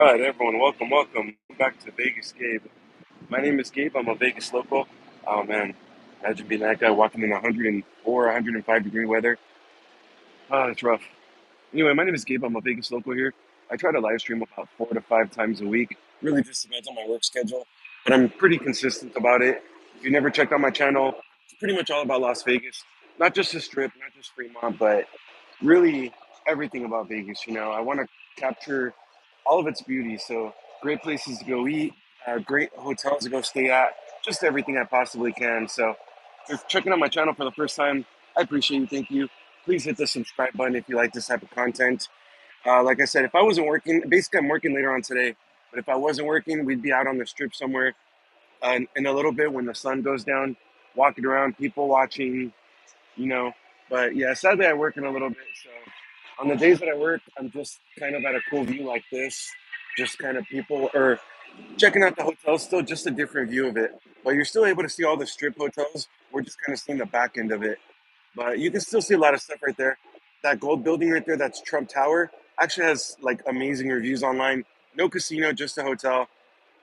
All right, everyone, welcome back to Vegas, Gabe. My name is Gabe. I'm a Vegas local. Oh man, imagine being that guy walking in 104, 105-degree weather. Oh, it's rough. Anyway, my name is Gabe. I'm a Vegas local here. I try to live stream about 4 to 5 times a week. Really just depends on my work schedule, but I'm pretty consistent about it. If you never checked out my channel, it's pretty much all about Las Vegas. Not just the Strip, not just Fremont, but really everything about Vegas. I want to capture all of its beauty. So great places to go eat, great hotels to go stay at, just everything I possibly can. So if you're checking out my channel for the first time, I appreciate you. Thank you. Please hit the subscribe button if you like this type of content. Like I said, if I wasn't working, basically I'm working later on today, but if I wasn't working, we'd be out on the strip somewhere in a little bit when the sun goes down, walking around, people watching, you know. But yeah, sadly I work in a little bit. So on the days that I work, I'm just kind of at a cool view like this, just kind of people or checking out the hotel, still just a different view of it. But you're still able to see all the strip hotels. We're just kind of seeing the back end of it. But you can still see a lot of stuff right there. That gold building right there, that's Trump Tower, actually has like amazing reviews online. No casino, just a hotel.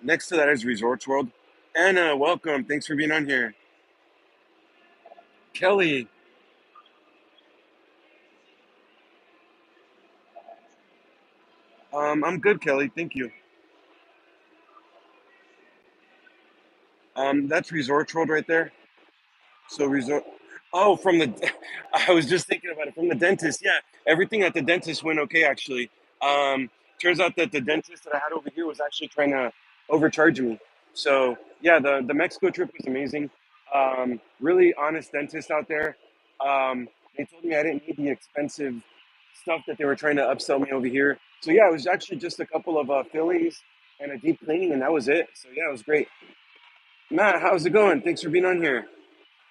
Next to that is Resorts World. Anna, welcome. Thanks for being on here. Kelly, I'm good, Kelly. Thank you. That's Resorts World right there. So resort. Oh, from the. I was just thinking about it from the dentist. Yeah, everything at the dentist went okay actually. Um, Turns out that the dentist that I had over here was actually trying to overcharge me. So yeah, the Mexico trip was amazing. Really honest dentist out there. They told me I didn't need the expensive stuff that they were trying to upsell me over here. So yeah, it was actually just a couple of fillings and a deep cleaning, and that was it. So yeah, it was great. Matt, how's it going? Thanks for being on here.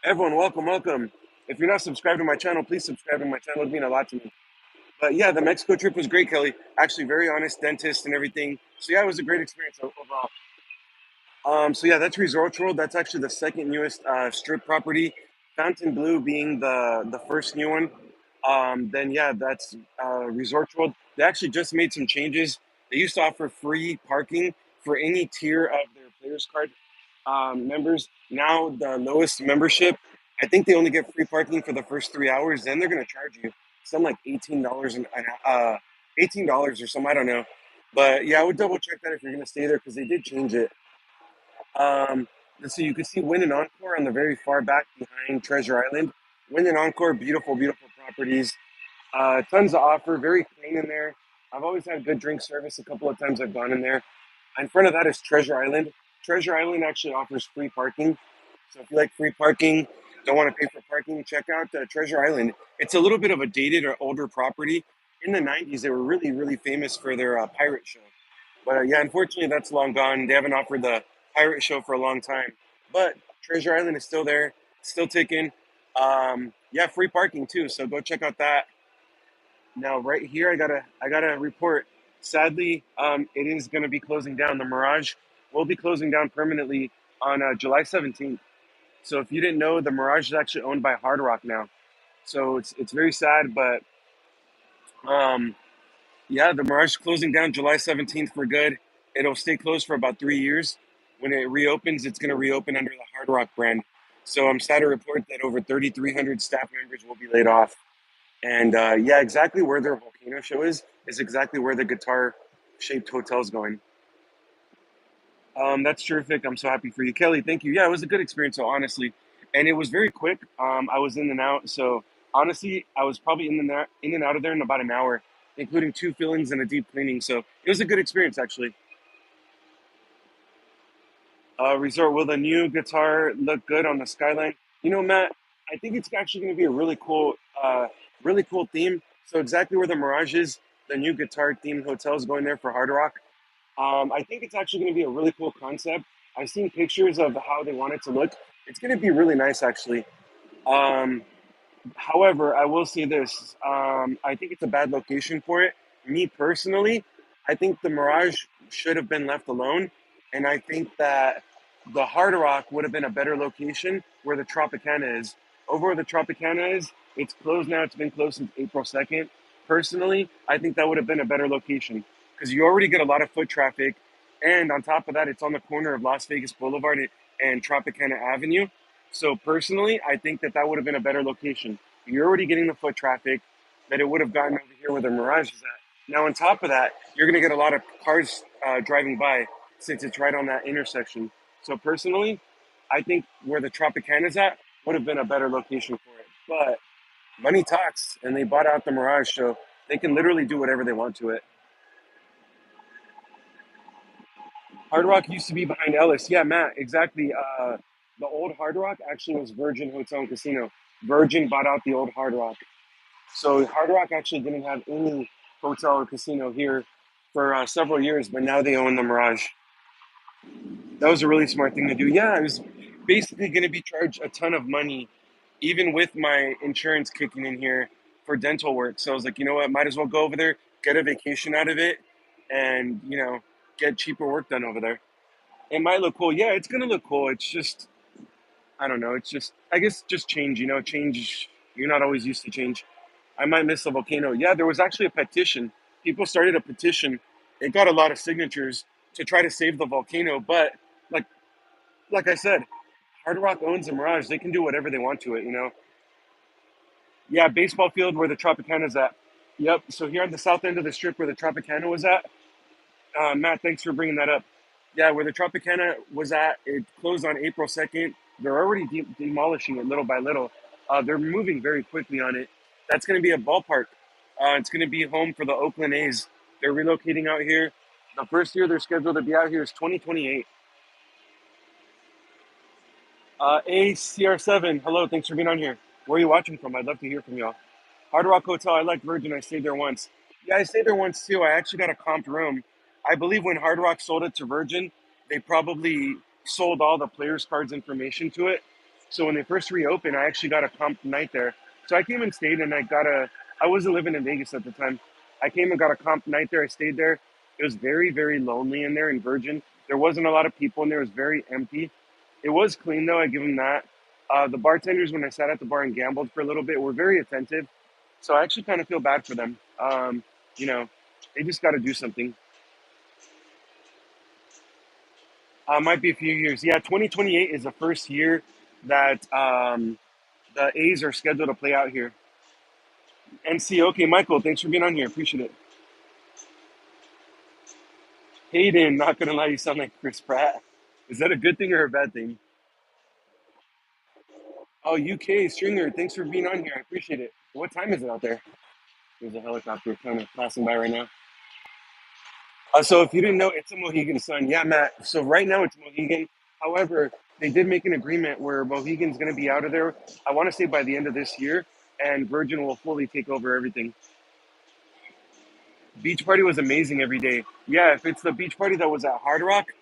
Everyone, welcome. If you're not subscribed to my channel, please subscribe to my channel. It'd mean a lot to me. But yeah, the Mexico trip was great, Kelly. Actually, very honest dentist and everything. So yeah, it was a great experience overall. So yeah, that's Resort World. That's actually the second newest strip property. Fountain Blue being the first new one. Then yeah, that's Resort World. They actually just made some changes. They used to offer free parking for any tier of their players card members. Now the lowest membership, I think they only get free parking for the first 3 hours. Then they're gonna charge you some like $18 or something. I don't know, but yeah, I would double check that if you're gonna stay there because they did change it. Um, so you can see Win and Encore on the very far back behind Treasure Island. Win and Encore, beautiful properties. Tons to offer, very clean in there. I've always had good drink service a couple of times I've gone in there. In front of that is Treasure Island. Treasure Island actually offers free parking. So if you like free parking, don't want to pay for parking, check out Treasure Island. It's a little bit of a dated or older property. In the 90s, they were really famous for their pirate show. But yeah, unfortunately, that's long gone. They haven't offered the pirate show for a long time. But Treasure Island is still there, still ticking. Yeah, free parking too. So go check out that. Now, right here, I gotta report. Sadly, it is going to be closing down. The Mirage will be closing down permanently on July 17th. So if you didn't know, the Mirage is actually owned by Hard Rock now. So it's very sad, but um, yeah, the Mirage is closing down July 17th for good. It'll stay closed for about 3 years. When it reopens, it's going to reopen under the Hard Rock brand. So I'm sad to report that over 3,300 staff members will be laid off. And yeah, exactly where their volcano show is exactly where the guitar shaped hotel is going. That's terrific. I'm so happy for you, Kelly. Thank you. Yeah, it was a good experience. So honestly, and it was very quick. I was in and out. So honestly, I was probably in and out of there in about an hour, including two fillings and a deep cleaning. So it was a good experience actually. Resort, will the new guitar look good on the skyline? Matt, I think it's actually going to be a really cool theme. So exactly where the Mirage is, the new guitar themed hotel is going there for Hard Rock. I think it's actually going to be a really cool concept. I've seen pictures of how they want it to look. It's going to be really nice, actually. Um, However, I will say this: I think it's a bad location for it. Me personally, I think the Mirage should have been left alone, and I think that the Hard Rock would have been a better location where the Tropicana is. Over where the Tropicana is, it's closed now. It's been closed since April 2nd. Personally, I think that would have been a better location. because you already get a lot of foot traffic, and on top of that, it's on the corner of Las Vegas Boulevard and Tropicana Avenue. So personally, I think that that would have been a better location. You're already getting the foot traffic that it would have gotten over here where the Mirage is at. Now, on top of that, you're going to get a lot of cars driving by since it's right on that intersection. So personally, I think where the Tropicana is at would have been a better location for it. But money talks, and they bought out the Mirage, so they can literally do whatever they want to it. Hard Rock used to be behind Ellis. Yeah, Matt, exactly. The old Hard Rock actually was Virgin Hotel and Casino. Virgin bought out the old Hard Rock. So Hard Rock actually didn't have any hotel or casino here for several years, but now they own the Mirage. That was a really smart thing to do. Yeah, I was basically going to be charged a ton of money, even with my insurance kicking in here for dental work. So I was like, you know what, might as well go over there, get a vacation out of it, and get cheaper work done over there. It might look cool. Yeah, it's gonna look cool. It's just I don't know. It's just I guess just change. Change. You're not always used to change. I might miss the volcano. Yeah, there was actually a petition. People started a petition. It got a lot of signatures to try to save the volcano. But like like I said, Hard Rock owns the Mirage. They can do whatever they want to it. Yeah, baseball field where the Tropicana's at. Yep. So here on the south end of the strip where the Tropicana was at, Matt, thanks for bringing that up. Yeah, where the Tropicana was at, it closed on April 2nd. They're already demolishing it little by little. They're moving very quickly on it. That's going to be a ballpark. It's going to be home for the Oakland A's. They're relocating out here. The first year they're scheduled to be out here is 2028. ACR7, hello, thanks for being on here. Where are you watching from? I'd love to hear from y'all. Hard Rock Hotel, I like Virgin. I stayed there once. Yeah, I stayed there once too. I actually got a comped room. I believe when Hard Rock sold it to Virgin, they probably sold all the players' cards information to it. So when they first reopened, I actually got a comp night there. So I came and stayed, and I wasn't living in Vegas at the time. I came and got a comp night there. I stayed there. It was very, very lonely in there in Virgin. There wasn't a lot of people in there. It was very empty. It was clean though. I give them that. The bartenders, when I sat at the bar and gambled for a little bit, were very attentive. So I actually kind of feel bad for them. You know, they just got to do something. Might be a few years. Yeah, 2028 is the first year that the A's are scheduled to play out here. NC, okay, Michael, thanks for being on here. Appreciate it. Hayden, not gonna lie, you sound like Chris Pratt. Is that a good thing or a bad thing? Oh, UK Stringer, thanks for being on here. I appreciate it. What time is it out there? There's a helicopter kind of passing by right now. So if you didn't know, it's a Mohegan Sun. Yeah, Matt. So right now it's Mohegan. However, they did make an agreement where Mohegan's going to be out of there. I want to say by the end of this year, and Virgin will fully take over everything. Beach party was amazing every day. Yeah, if it's the beach party that was at Hard Rock,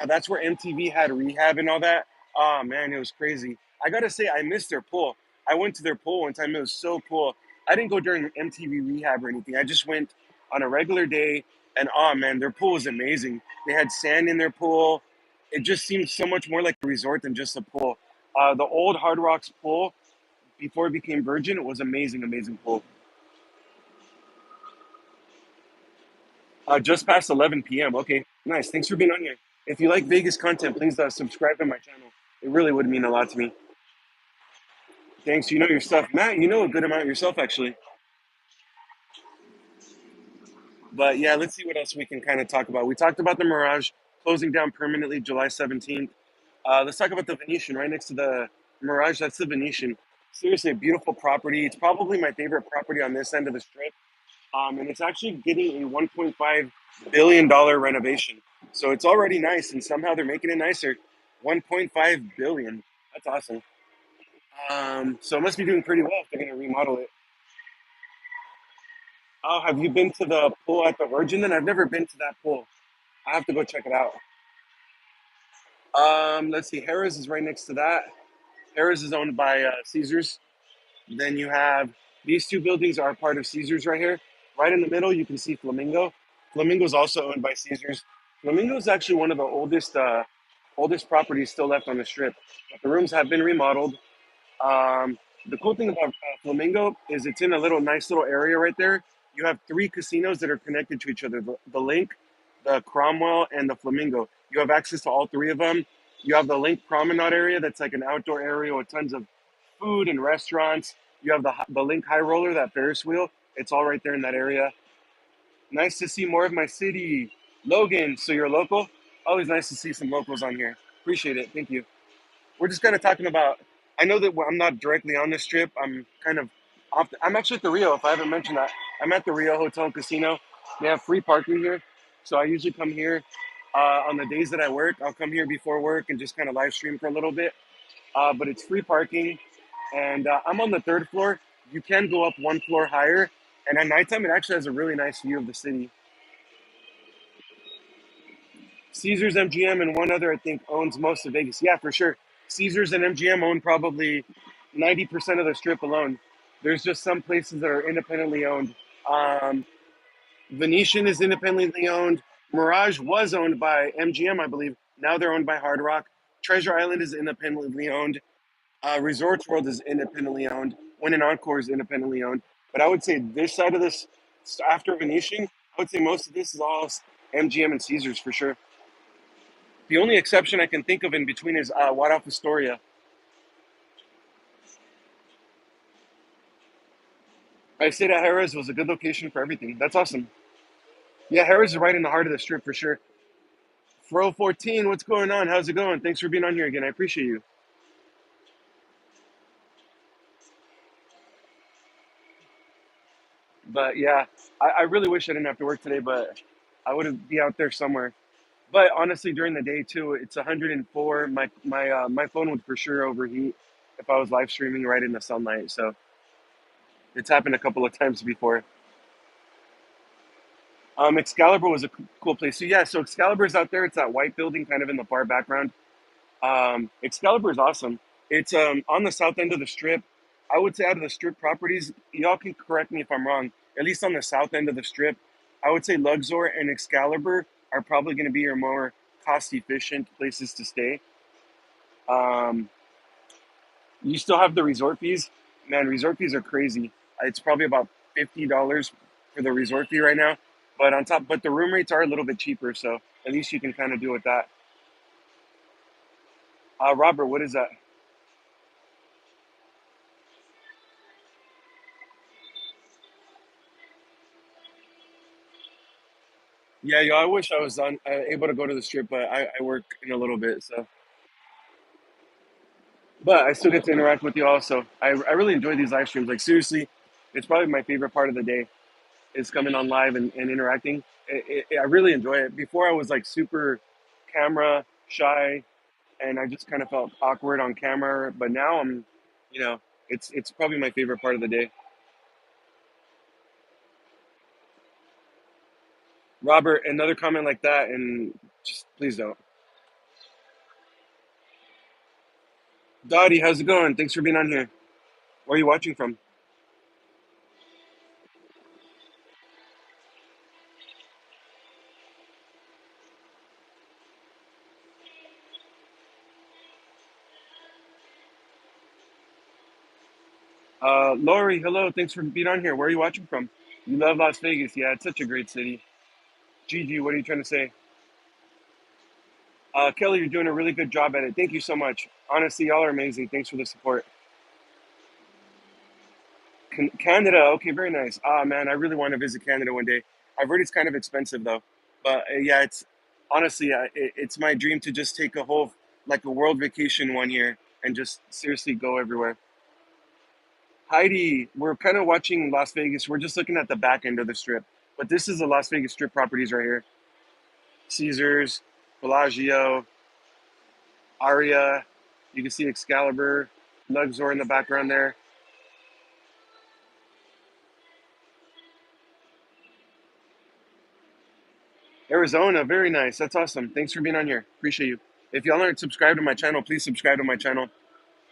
that's where MTV had rehab and all that. Oh man, it was crazy. I gotta say, I missed their pool. I went to their pool one time. It was so cool. I didn't go during MTV rehab or anything. I just went on a regular day, and oh man, their pool was amazing. They had sand in their pool. It just seemed so much more like a resort than just a pool. The old Hard Rock's pool before it became Virgin, it was amazing, amazing pool. Just past 11 p.m. Okay, nice. Thanks for being on here. If you like Vegas content, please subscribe to my channel. It really would mean a lot to me. Thanks. You know your stuff. Matt, you know a good amount yourself, actually. But yeah, let's see what else we can kind of talk about. We talked about the Mirage closing down permanently July 17th. Let's talk about the Venetian right next to the Mirage. That's the Venetian. Seriously, a beautiful property. It's probably my favorite property on this end of the strip. And it's actually getting a $1.5 billion renovation. So it's already nice, and somehow they're making it nicer. 1.5 billion. That's awesome. So it must be doing pretty well if they're going to remodel it. Oh, have you been to the pool at the Virgin? Then I've never been to that pool. I have to go check it out. Let's see. Harris is right next to that. Harris is owned by Caesars. Then you have these two buildings are part of Caesars right here. Right in the middle, you can see Flamingo. Flamingo is also owned by Caesars. Flamingo is actually one of the oldest properties still left on the strip. But the rooms have been remodeled. The cool thing about Flamingo is it's in a nice little area right there. you have three casinos that are connected to each other: the Link, the Cromwell, and the Flamingo. You have access to all three of them. You have the Link Promenade area that's like an outdoor area with tons of food and restaurants. You have the Link High Roller, that Ferris wheel. It's all right there in that area. Nice to see more of my city. Logan, so you're local? Always nice to see some locals on here. Appreciate it. Thank you. We're just kind of talking about. I know that I'm not directly on this strip. I'm kind of off. I'm actually at the Rio. If I haven't mentioned that, I'm at the Rio Hotel and Casino. They have free parking here, so I usually come here on the days that I work. I'll come here before work and just kind of live stream for a little bit. But it's free parking, and I'm on the third floor. You can go up one floor higher, and at nighttime it actually has a really nice view of the city. Caesars, MGM, and one other I think owns most of Vegas. Yeah, for sure. Caesars and MGM own probably 90% of the strip alone. There's just some places that are independently owned. Um, Venetian is independently owned. Mirage was owned by MGM, I believe. Now they're owned by Hard Rock. Treasure Island is independently owned. Resorts World is independently owned. Wynn and Encore is independently owned. But I would say this side of this, after Venetian, I would say most of this is all MGM and Caesars for sure. The only exception I can think of in between is Waldorf Astoria. I stayed at Harrah's was a good location for everything. That's awesome. Yeah, Harrah's is right in the heart of the strip for sure. Fro 14, what's going on? How's it going? Thanks for being on here again. I appreciate you. But yeah, I really wish I didn't have to work today, but I would be out there somewhere. But honestly, during the day too, it's 104. My phone would for sure overheat if I was live streaming right in the sunlight. So it's happened a couple of times before. Excalibur was a cool place. So yeah, so Excalibur's out there. It's that white building kind of in the far background. Excalibur is awesome. It's on the south end of the strip. I would say out of the strip properties, y'all can correct me if I'm wrong. At least on the south end of the strip, I would say Luxor and Excalibur are probably going to be your more cost efficient places to stay. Um, you still have the resort fees. Man, resort fees are crazy. It's probably about $50 for the resort fee right now. But on top, but the room rates are a little bit cheaper, so at least you can kind of do with that. Robert, what is that? Yeah, I wish I was able to go to the strip, but I work in a little bit, so. But I still get to interact with you all, so I really enjoy these live streams. Like seriously, it's probably my favorite part of the day is coming on live and interacting. I really enjoy it. Before I was like super camera shy, and I just kind of felt awkward on camera. But now you know, it's probably my favorite part of the day. Robert, another comment like that, and just please don't. Dottie, how's it going? Thanks for being on here. Where are you watching from? Lori, hello. Thanks for being on here. Where are you watching from? You love Las Vegas. Yeah, it's such a great city. Gigi, what are you trying to say? Kelly, you're doing a really good job at it. Thank you so much. Honestly, y'all are amazing. Thanks for the support. Canada, okay, very nice. Ah, man, I really want to visit Canada one day. I've heard it's kind of expensive though, but yeah, it's honestly, it's my dream to just take a whole like a world vacation one year and just seriously go everywhere. Heidi, we're kind of watching Las Vegas. We're just looking at the back end of the strip, but this is the Las Vegas strip properties right here. Caesars, Bellagio, Aria. You can see Excalibur, Luxor in the background there. Arizona, very nice. That's awesome. Thanks for being on here. Appreciate you. If y'all aren't subscribed to my channel, please subscribe to my channel.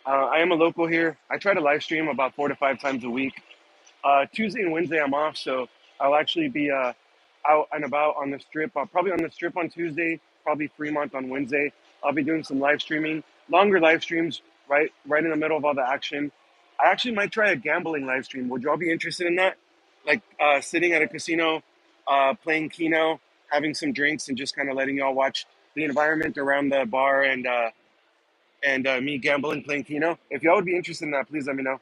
I am a local here. I try to live stream about 4 to 5 times a week. Tuesday and Wednesday I'm off, so I'll actually be out and about on the strip. Probably on the strip on Tuesday, probably Fremont on Wednesday. I'll be doing some live streaming, longer live streams, right in the middle of all the action. I actually might try a gambling live stream. Would y'all be interested in that? like sitting at a casino, playing Keno, having some drinks, and just kind of letting y'all watch the environment around the bar and me gambling, playing Keno. If y'all would be interested in that, please let me know.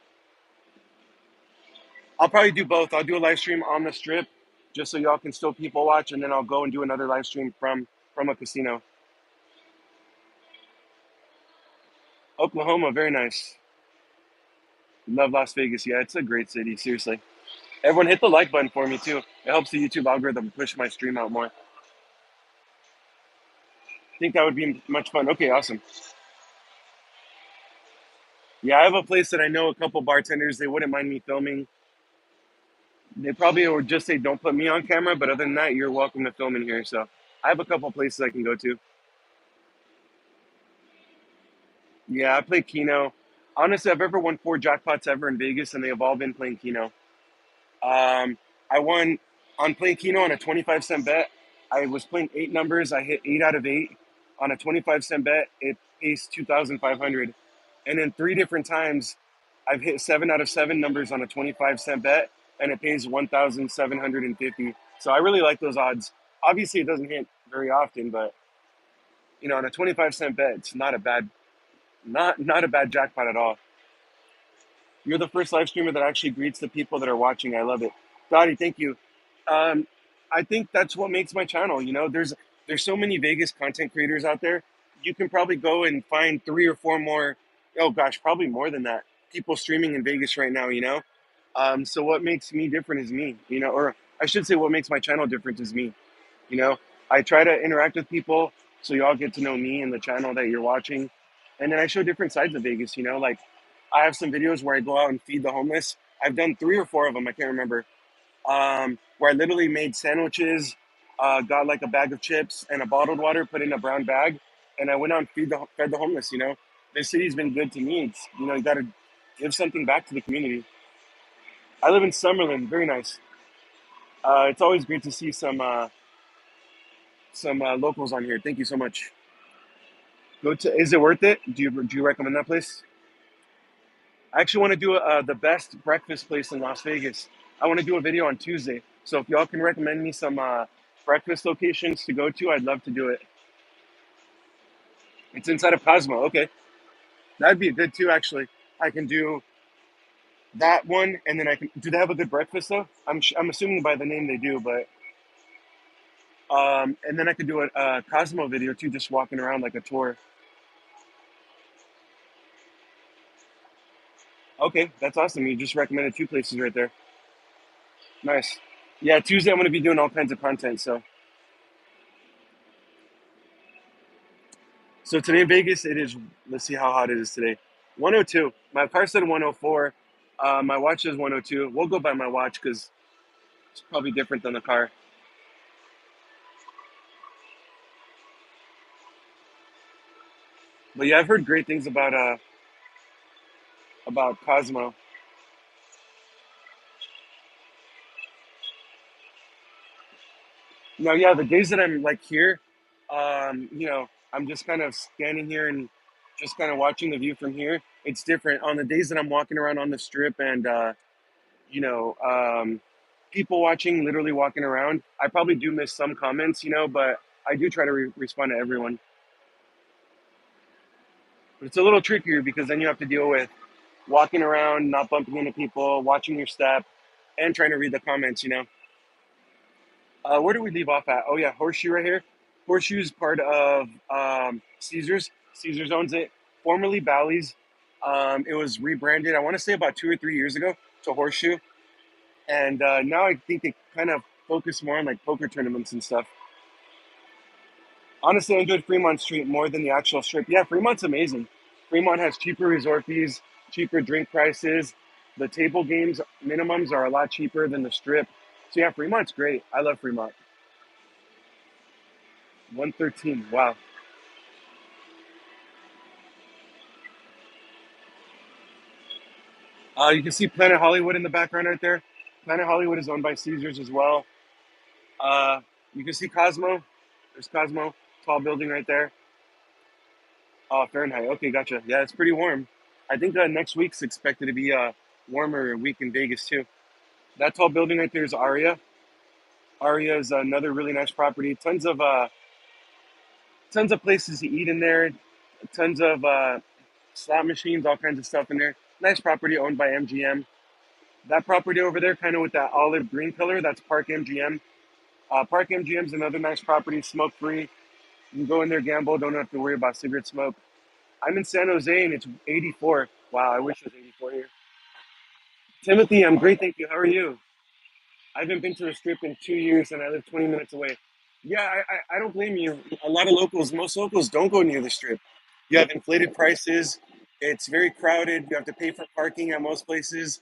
I'll probably do both. I'll do a live stream on the strip, just so y'all can still people watch, and then I'll go and do another live stream from a casino. Oklahoma, very nice. Love Las Vegas. Yeah, it's a great city. Seriously, everyone hit the like button for me too. It helps the YouTube algorithm push my stream out more. I think that would be much fun. Okay, awesome. Yeah, I have a place that I know a couple bartenders. They wouldn't mind me filming. They probably would just say, "Don't put me on camera," but other than that, you're welcome to film in here. So I have a couple places I can go to. Yeah, I play Keno. Honestly, I've ever won four jackpots ever in Vegas, and they have all been playing Keno. I won on playing Keno on a 25-cent bet. I was playing eight numbers. I hit 8 out of 8 on a 25-cent bet. It pays 2,500, and then three different times, I've hit 7 out of 7 numbers on a 25-cent bet, and it pays 1,750. So I really like those odds. Obviously, it doesn't hit very often, but on a 25-cent bet, it's not a bad jackpot at all. You're the first live streamer that actually greets the people that are watching. I love it. Dottie, thank you. Um, I think that's what makes my channel. There's so many Vegas content creators out there. You can probably go and find three or four more. Oh gosh, probably more than that. People streaming in Vegas right now. So what makes me different is me. Or I should say, what makes my channel different is me. You know, I try to interact with people so you all get to know me and the channel that you're watching. And then I show different sides of Vegas, like I have some videos where I go out and feed the homeless. I've done three or four of them, I can't remember, where I literally made sandwiches, got like a bag of chips and a bottled water, put in a brown bag, and I went out and fed the homeless. This city's been good to me. You got to give something back to the community. I live in Summerlin, very nice. It's always great to see some locals on here. Thank you so much. Is it worth it? Do you recommend that place? I actually want to do the best breakfast place in Las Vegas. I want to do a video on Tuesday. So if y'all can recommend me some breakfast locations to go to, I'd love to do it. It's inside of Cosmo. Okay, that'd be good too. Actually, I can do that one, and then I can. Do they have a good breakfast though? I'm assuming by the name they do, but and then I could do a Cosmo video too, just walking around like a tour. Okay, that's awesome. You just recommended two places right there. Nice. Yeah, Tuesday I'm going to be doing all kinds of content. So today in Vegas, it is. Let's see how hot it is today. 102. My car said 104. My watch says 102. We'll go by my watch because it's probably different than the car. But yeah, I've heard great things about Cosmo. Now, yeah, the days that I'm like here, I'm just kind of standing here and just kind of watching the view from here. It's different on the days that I'm walking around on the strip and you know, um, people watching, literally walking around. I probably do miss some comments, but I do try to respond to everyone. But it's a little trickier because then you have to deal with walking around, not bumping into people, watching your step, and trying to read the comments. Where do we leave off at? Oh yeah, Horseshoe right here. Horseshoe's part of Caesars. Caesars owns it. Formerly Bally's. It was rebranded, I want to say about 2 or 3 years ago, to Horseshoe. And now I think they kind of focus more on like poker tournaments and stuff. Honestly, I enjoyed Fremont Street more than the actual strip. Yeah, Fremont's amazing. Fremont has cheaper resort fees, cheaper drink prices. The table games minimums are a lot cheaper than the strip. So yeah, Fremont's great. I love Fremont. 113. Wow. You can see Planet Hollywood in the background right there. Planet Hollywood is owned by Caesars as well. Uh, you can see Cosmo. There's Cosmo, tall building right there. Oh, Fahrenheit. Okay, gotcha. Yeah, it's pretty warm. I think next week's expected to be a warmer week in Vegas too. That tall building right there is Aria. Aria is another really nice property. Tons of places to eat in there. Tons of slot machines, all kinds of stuff in there. Nice property owned by MGM. That property over there, kind of with that olive green color, that's Park MGM. Park MGM is another nice property, smoke free. You can go in there, gamble, don't have to worry about cigarette smoke. I'm in San Jose and it's 84. Wow, I wish it was 84 here. Timothy, I'm great, thank you. How are you? I haven't been to the strip in 2 years and I live 20 minutes away. Yeah, I don't blame you. A lot of locals, most locals don't go near the strip. You have inflated prices. It's very crowded. You have to pay for parking at most places.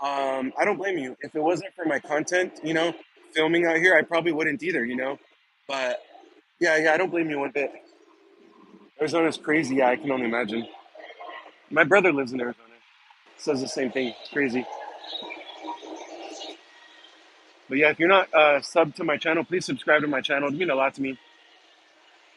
I don't blame you. If it wasn't for my content, filming out here, I probably wouldn't either. But yeah, I don't blame you one bit. Arizona's crazy. Yeah, I can only imagine. My brother lives in Arizona. Says the same thing. It's crazy. But yeah, if you're not sub to my channel, please subscribe to my channel. It'd mean a lot to me.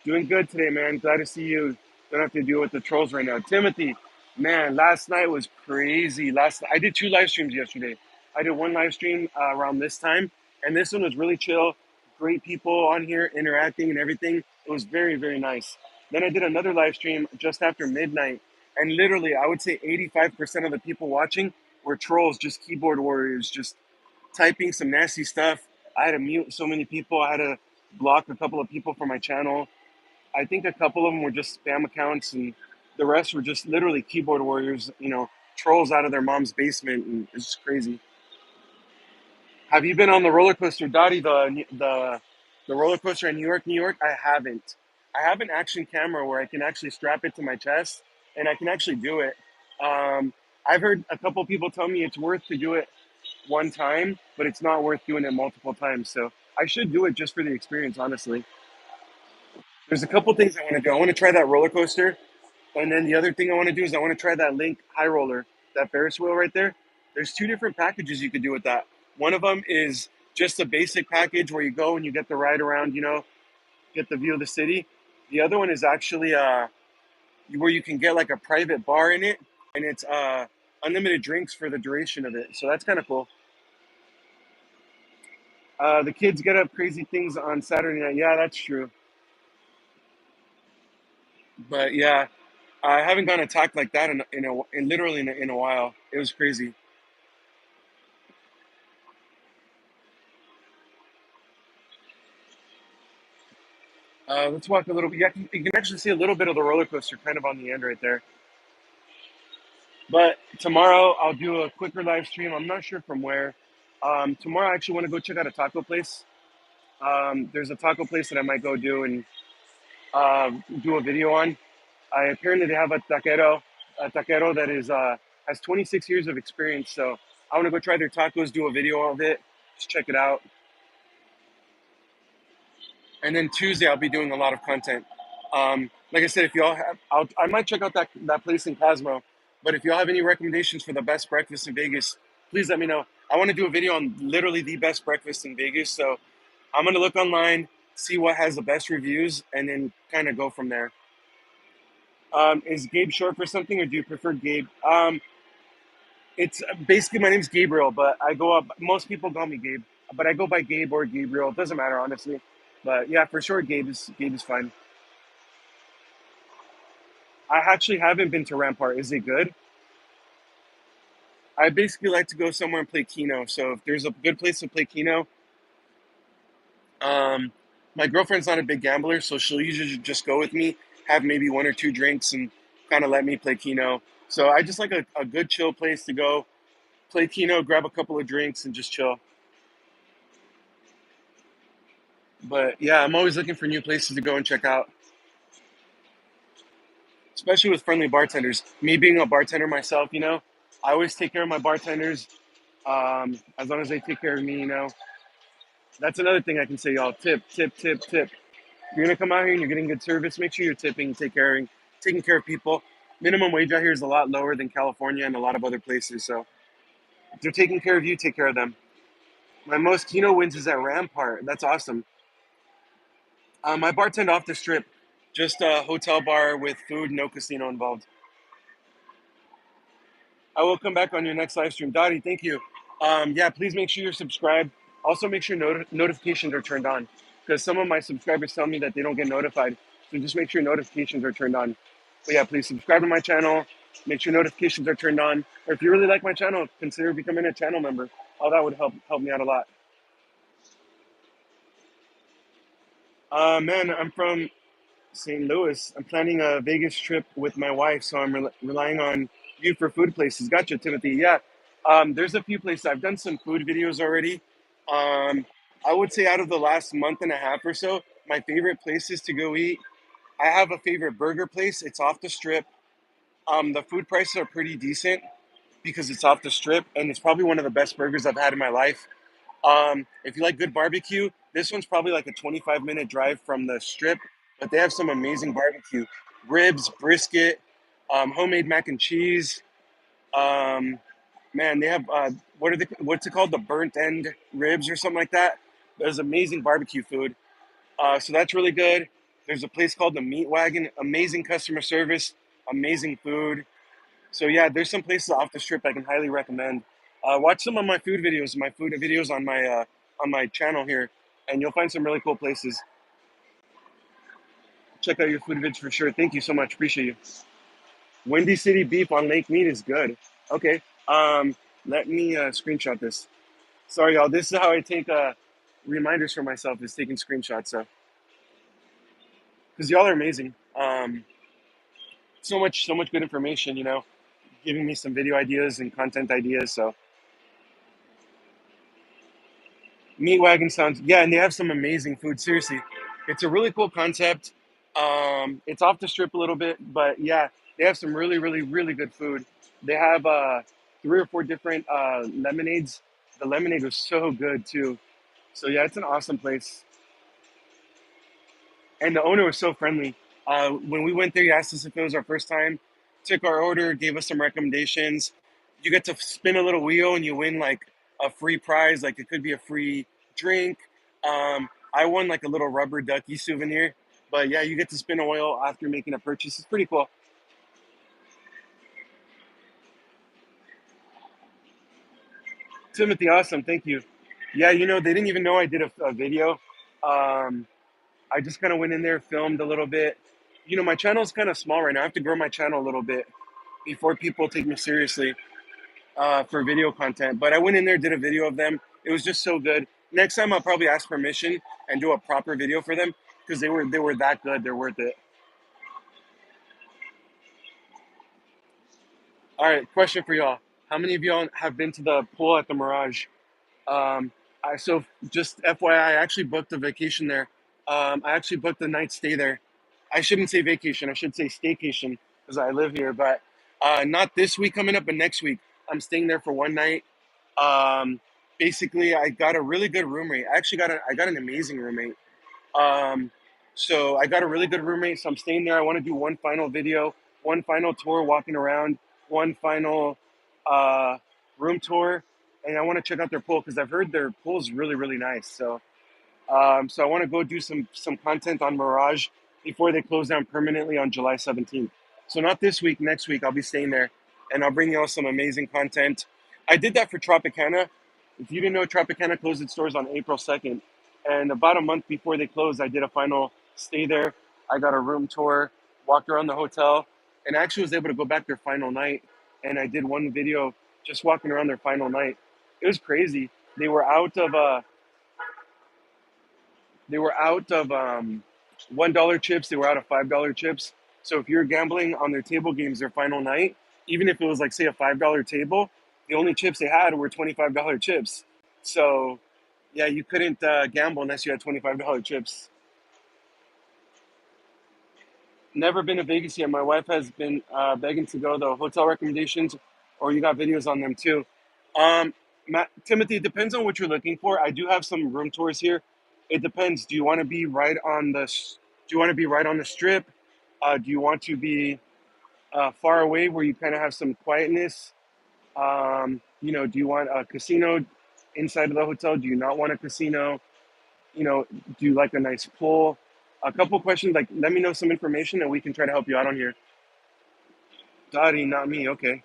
Doing good today, man. Glad to see you. Don't have to deal with the trolls right now. Timothy, man, last night was crazy. I did two live streams yesterday. I did one live stream around this time, and this one was really chill. Great people on here interacting and everything. It was very, very nice. Then I did another live stream just after midnight, and literally, I would say 85% of the people watching were trolls, just keyboard warriors, just typing some nasty stuff. I had to mute so many people. I had to block a couple of people from my channel. I think a couple of them were just spam accounts, and the rest were just literally keyboard warriors, trolls out of their mom's basement, and it's just crazy. Have you been on the roller coaster, Dottie? The roller coaster in New York, New York? I haven't. I have an action camera where I can actually strap it to my chest, and I can actually do it. Um, I've heard a couple people tell me it's worth to do it one time, but it's not worth doing it multiple times. So I should do it just for the experience, honestly. There's a couple things I want to do. I want to try that roller coaster. And then the other thing I want to do is I want to try that Link High Roller, that Ferris wheel right there. There's two different packages you could do with that. One of them is just a basic package where you go and you get the ride around, get the view of the city. The other one is actually where you can get like a private bar in it, and it's unlimited drinks for the duration of it. So that's kind of cool. The kids get up crazy things on Saturday night. Yeah, that's true. But yeah, I haven't gotten attacked like that in literally in a while. It was crazy. Let's walk a little bit. Yeah, you can actually see a little bit of the roller coaster kind of on the end right there. But tomorrow I'll do a quicker live stream. I'm not sure from where. Tomorrow I actually want to go check out a taco place. There's a taco place that I might go do and do a video on. Apparently they have a taquero that is has 26 years of experience. So I want to go try their tacos, do a video of it, just check it out. And then Tuesday I'll be doing a lot of content. Like I said, if y'all have, I might check out that place in Cosmo. But if y'all have any recommendations for the best breakfast in Vegas, please let me know. I want to do a video on literally the best breakfast in Vegas. So I'm gonna look online, see what has the best reviews, and then kind of go from there. Is Gabe short for something, or do you prefer Gabe? It's basically my name's Gabriel, but I go up. Most people call me Gabe, but I go by Gabe or Gabriel. It doesn't matter, honestly. But yeah, for sure, Gabe is fine. I actually haven't been to Rampart. Is it good? I basically like to go somewhere and play Keno. So if there's a good place to play Keno, um, my girlfriend's not a big gambler, so she'll usually just go with me, have maybe one or two drinks, and kind of let me play Keno. So I just like a good chill place to go play Keno, grab a couple of drinks, and just chill. But yeah, I'm always looking for new places to go and check out, especially with friendly bartenders. Me being a bartender myself, I always take care of my bartenders. As long as they take care of me. That's another thing I can say, y'all. Tip, tip, tip, tip. If you're gonna come out here and you're getting good service, make sure you're tipping, taking care of people. Minimum wage out here is a lot lower than California and a lot of other places. So if they're taking care of you, take care of them. My most Keno wins is at Rampart. That's awesome. I bartend off the strip, just a hotel bar with food, no casino involved. I will come back on your next live stream. Dottie, thank you. Yeah, please make sure you're subscribed. Also, make sure notifications are turned on because some of my subscribers tell me that they don't get notified. So just make sure notifications are turned on. But yeah, please subscribe to my channel. Make sure notifications are turned on. Or if you really like my channel, consider becoming a channel member. All that would help me out a lot. Man, I'm from St. Louis. I'm planning a Vegas trip with my wife, so I'm relying on you for food places. Gotcha, Timothy. Yeah, there's a few places. I've done some food videos already. Um, I would say out of the last month and a half or so, my favorite places to go eat. I have a favorite burger place. It's off the strip. The food prices are pretty decent because it's off the strip, and it's probably one of the best burgers I've had in my life. If you like good barbecue, this one's probably like a 25-minute drive from the strip, but they have some amazing barbecue. Ribs, brisket, homemade mac and cheese. Um, Man, they have what's it called? The burnt end ribs or something like that. There's amazing barbecue food. So that's really good. There's a place called the Meat Wagon. Amazing customer service, amazing food. So yeah, there's some places off the strip I can highly recommend. Watch some of my food videos on my channel here, and you'll find some really cool places. Check out your food vids for sure. Thank you so much. Appreciate you. Windy City beef on Lake Mead is good. Okay. Let me screenshot this. Sorry, y'all. This is how I take reminders for myself is taking screenshots. So because y'all are amazing. So much good information. Giving me some video ideas and content ideas. So Meat Wagon sounds, yeah, and they have some amazing food. Seriously, it's a really cool concept. It's off the strip a little bit, but yeah, they have some really, really, really good food. They have three or four different lemonades. The lemonade was so good too. So yeah, it's an awesome place. And the owner was so friendly. When we went there, he asked us if it was our first time, took our order, gave us some recommendations. You get to spin a little wheel and you win like a free prize, like it could be a free drink. I won like a little rubber ducky souvenir. But yeah, you get to spin a wheel after making a purchase. It's pretty cool. Timothy, awesome. Thank you. Yeah, they didn't even know I did a video. Um, I just kind of went in there, filmed a little bit. My channel's kind of small right now. I have to grow my channel a little bit before people take me seriously for video content. But I went in there, did a video of them. It was just so good. Next time, I'll probably ask permission and do a proper video for them because they were that good. They're worth it. All right, question for y'all: how many of y'all have been to the pool at the Mirage? So just FYI, I actually booked a vacation there. I actually booked a night stay there. I shouldn't say vacation. I should say staycation because I live here. But not this week coming up, but next week. I'm staying there for one night. Um, Basically, I got a really good roommate. I actually I got an amazing roommate. Um, so I got a really good roommate. So I'm staying there. I want to do one final video, one final tour, walking around, one final uh, room tour, and I want to check out their pool because I've heard their pool is really really nice. So I want to go do some content on Mirage before they close down permanently on July 17th. So not this week, next week I'll be staying there, and I'll bring you all some amazing content. I did that for Tropicana. If you didn't know, Tropicana closed its doors on April 2nd, and about a month before they closed, I did a final stay there. I got a room tour, walked around the hotel, and I actually was able to go back their final night. And I did one video just walking around their final night. It was crazy. They were out of $1 chips. They were out of $5 chips. So if you're gambling on their table games their final night, even if it was like say a $5 table, the only chips they had were $25 chips. So yeah, you couldn't gamble unless you had $25 chips. Never been to Vegas yet. My wife has been begging to go. The hotel recommendations, or you got videos on them too. Timothy, it depends on what you're looking for. I do have some room tours here. It depends. Do you want to be right on Do you want to be right on the strip? Do you want to be far away where you kind of have some quietness? Do you want a casino inside of the hotel? Do you not want a casino? Do you like a nice pool? A couple questions, like let me know some information and we can try to help you out on here. Dottie, not me. Okay.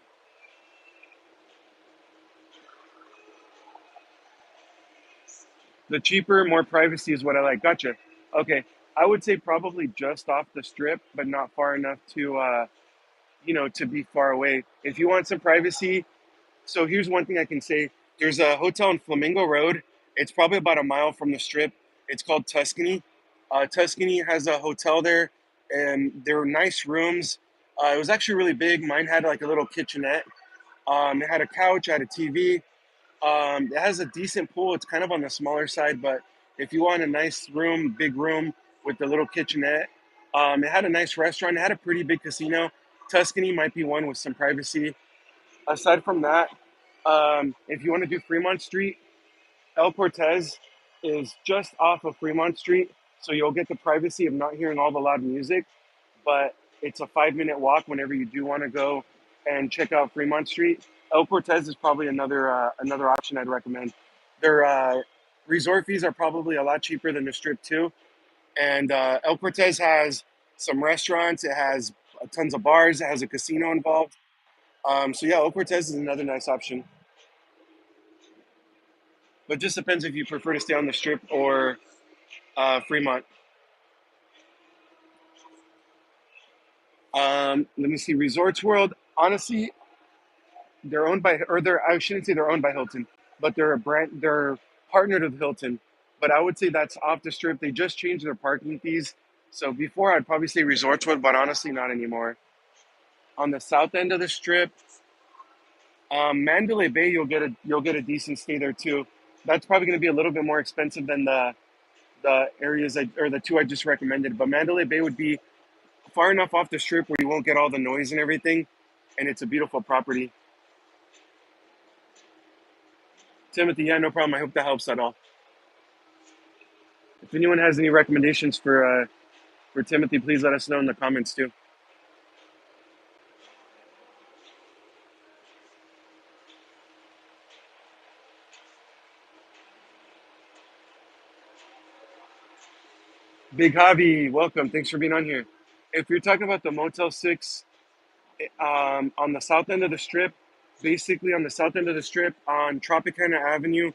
The cheaper, more privacy is what I like. Gotcha. Okay. I would say probably just off the strip, but not far enough to, to be far away. If you want some privacy, so here's one thing I can say. There's a hotel on Flamingo Road. It's probably about a mile from the strip. It's called Tuscany. Tuscany has a hotel there, and there were nice rooms. It was actually really big. Mine had like a little kitchenette. It had a couch, it had a TV. It has a decent pool. It's kind of on the smaller side, but if you want a nice room, big room with a little kitchenette, it had a nice restaurant. It had a pretty big casino. Tuscany might be one with some privacy. Aside from that, if you want to do Fremont Street, El Cortez is just off of Fremont Street, so you'll get the privacy of not hearing all the loud music. But it's a 5 minute walk whenever you do want to go and check out Fremont Street. El Cortez is probably another option I'd recommend. Their resort fees are probably a lot cheaper than the Strip too, and El Cortez has some restaurants. It has tons of bars. It has a casino involved. So yeah, El Cortez is another nice option, but just depends if you prefer to stay on the Strip or Fremont. Let me see, Resorts World. Honestly, they're owned by, or they're, I shouldn't say they're owned by Hilton, but they're a brand. They're partnered with Hilton. But I would say that's off the Strip. They just changed their parking fees. So before I'd probably say Resorts World, but honestly not anymore. On the south end of the Strip, Mandalay Bay, you'll get a decent stay there too. That's probably going to be a little bit more expensive than the areas or the two I just recommended. But Mandalay Bay would be far enough off the Strip where you won't get all the noise and everything, and it's a beautiful property. Timothy, yeah, no problem. I hope that helps at all. If anyone has any recommendations for Timothy, please let us know in the comments too. Big Javi, welcome. Thanks for being on here. If you're talking about the Motel 6 on the south end of the strip, basically on the south end of the strip on Tropicana Avenue,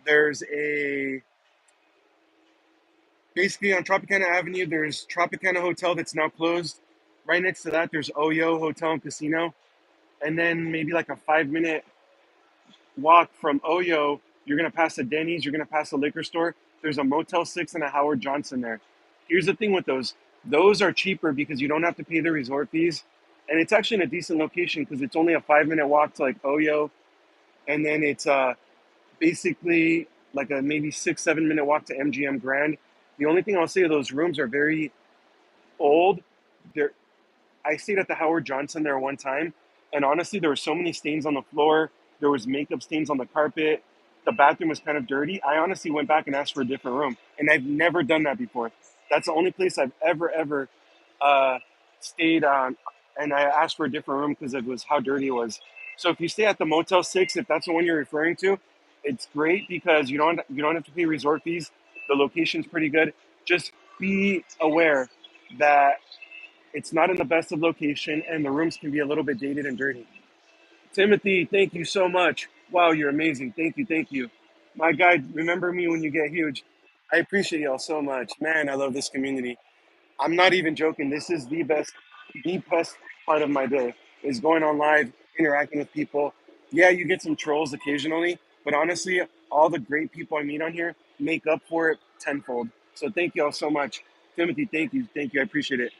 there's a basically on Tropicana Avenue, there's Tropicana Hotel that's now closed. Right next to that, there's Oyo Hotel and Casino. And then maybe like a 5 minute walk from Oyo, you're gonna pass a Denny's, you're gonna pass a liquor store. There's a Motel 6 and a Howard Johnson there. Here's the thing with those. Those are cheaper because you don't have to pay the resort fees. And it's actually in a decent location because it's only a 5 minute walk to like Oyo. And then it's basically like a maybe 6, 7 minute walk to MGM Grand. The only thing I'll say, those rooms are very old. They're I stayed at the Howard Johnson there one time, and honestly, there were so many stains on the floor. There was makeup stains on the carpet. The bathroom was kind of dirty. I honestly went back and asked for a different room, and I've never done that before. That's the only place I've ever uh, stayed on, and I asked for a different room because it was how dirty it was. So if you stay at the Motel 6, if that's the one you're referring to, it's great because you don't have to pay resort fees. The location's pretty good. Just be aware that it's not in the best of location, and the rooms can be a little bit dated and dirty. Timothy, thank you so much. Wow, you're amazing. Thank you, thank you. My guy, remember me when you get huge. I appreciate y'all so much. Man, I love this community. I'm not even joking. This is the best part of my day is going on live, interacting with people. Yeah, you get some trolls occasionally, but honestly, all the great people I meet on here make up for it tenfold. So thank you all so much. Timothy, thank you. Thank you. I appreciate it.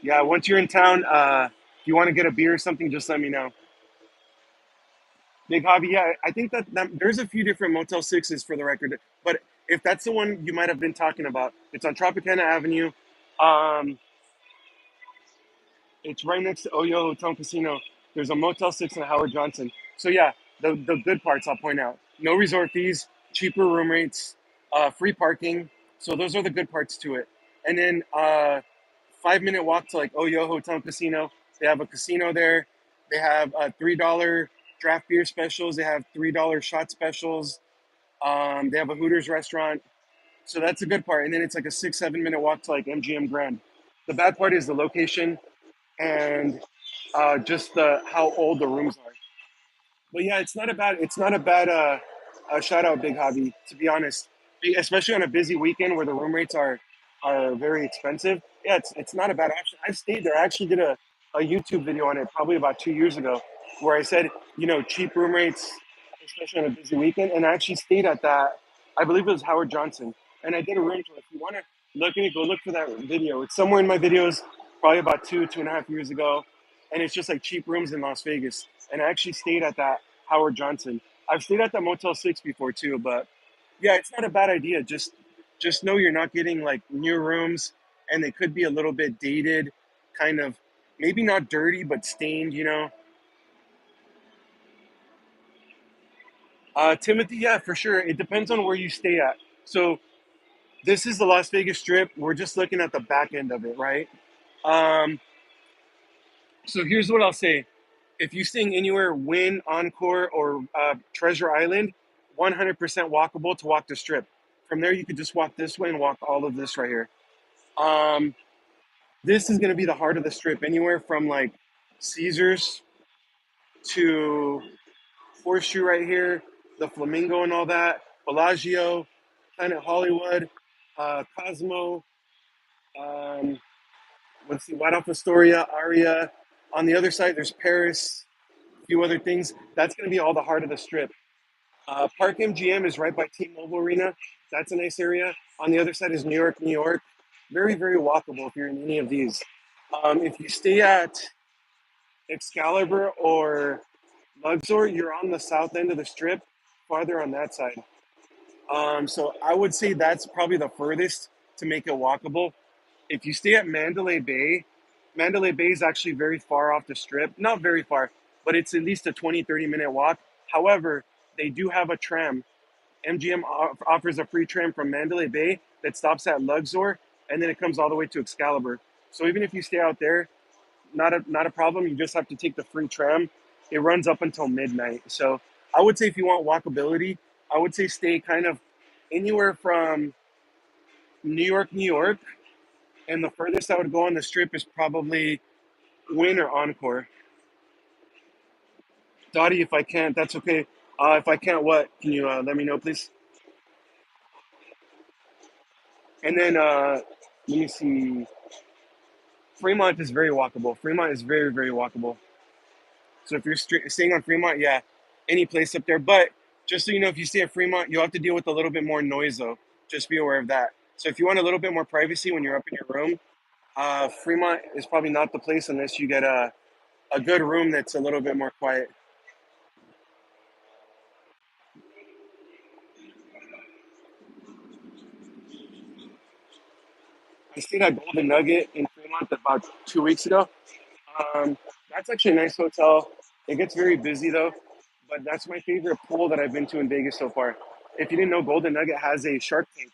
Yeah, once you're in town, if you want to get a beer or something, just let me know. Big hobby. Yeah, I think that there's a few different Motel Sixes for the record, but if that's the one you might have been talking about, it's on Tropicana Avenue. Um, it's right next to Oyo Hotel and Casino. There's a Motel Six and a Howard Johnson. So yeah, the good parts I'll point out: no resort fees, cheaper room rates, free parking. So those are the good parts to it. And then 5 minute walk to like Oyo Hotel and Casino. They have a casino there. They have $3 draft beer specials. They have $3 shot specials. They have a Hooters restaurant. So that's a good part. And then it's like a 6, 7 minute walk to like MGM Grand. The bad part is the location and just the how old the rooms are. But yeah, it's not a bad. shout out Big Hobby. To be honest, especially on a busy weekend where the room rates are very expensive. Yeah, it's not a bad option. I've stayed there. I actually did a YouTube video on it probably about 2 years ago, where I said cheap room rates, especially on a busy weekend, and I actually stayed at that. I believe it was Howard Johnson, and I did a room tour. If you want to look at it, go look for that video. It's somewhere in my videos, probably about 2.5 years ago, and it's just like cheap rooms in Las Vegas. And I actually stayed at that Howard Johnson. I've stayed at the Motel 6 before too, but yeah, it's not a bad idea. Just know you're not getting like new rooms, and they could be a little bit dated, kind of maybe not dirty but stained. Timothy, yeah, for sure. It depends on where you stay at. So this is the Las Vegas Strip. We're just looking at the back end of it, right? Um, so here's what I'll say. If you're staying anywhere, Wynn, Encore, or Treasure Island, 100% walkable to walk the strip. From there, you could just walk this way and walk all of this right here. Um, this is going to be the heart of the strip, anywhere from like Caesars to Horseshoe right here, the Flamingo and all that, Bellagio, Planet Hollywood, Cosmo, um, let's see, White Alpha Astoria, Aria. On the other side, there's Paris, a few other things. That's going to be all the heart of the strip. Park MGM is right by T-Mobile Arena. That's a nice area. On the other side is New York, New York. Very, very walkable if you're in any of these. If you stay at Excalibur or Luxor, you're on the south end of the strip, farther on that side. So I would say that's probably the furthest to make it walkable. If you stay at Mandalay Bay is actually very far off the strip. Not very far, but it's at least a 20, 30-minute walk. However, they do have a tram. MGM offers a free tram from Mandalay Bay that stops at Luxor, and then it comes all the way to Excalibur. So even if you stay out there, not a problem. You just have to take the free tram. It runs up until midnight. So I would say if you want walkability, I would say stay kind of anywhere from New York, New York, and the furthest I would go on the strip is probably Wynn or Encore. Dottie, if I can't, that's okay. If I can't, what? Can you let me know, please? And then let me see. Fremont is very walkable. Fremont is very, very walkable. So if you're staying on Fremont, yeah, any place up there. But just so you know, if you stay at Fremont, you'll have to deal with a little bit more noise, though. Just be aware of that. So if you want a little bit more privacy when you're up in your room, Fremont is probably not the place unless you get a good room that's a little bit more quiet. I stayed at Golden Nugget in Fremont about 2 weeks ago. Um, that's actually a nice hotel. It gets very busy though, but that's my favorite pool that I've been to in Vegas so far. If you didn't know, Golden Nugget has a shark tank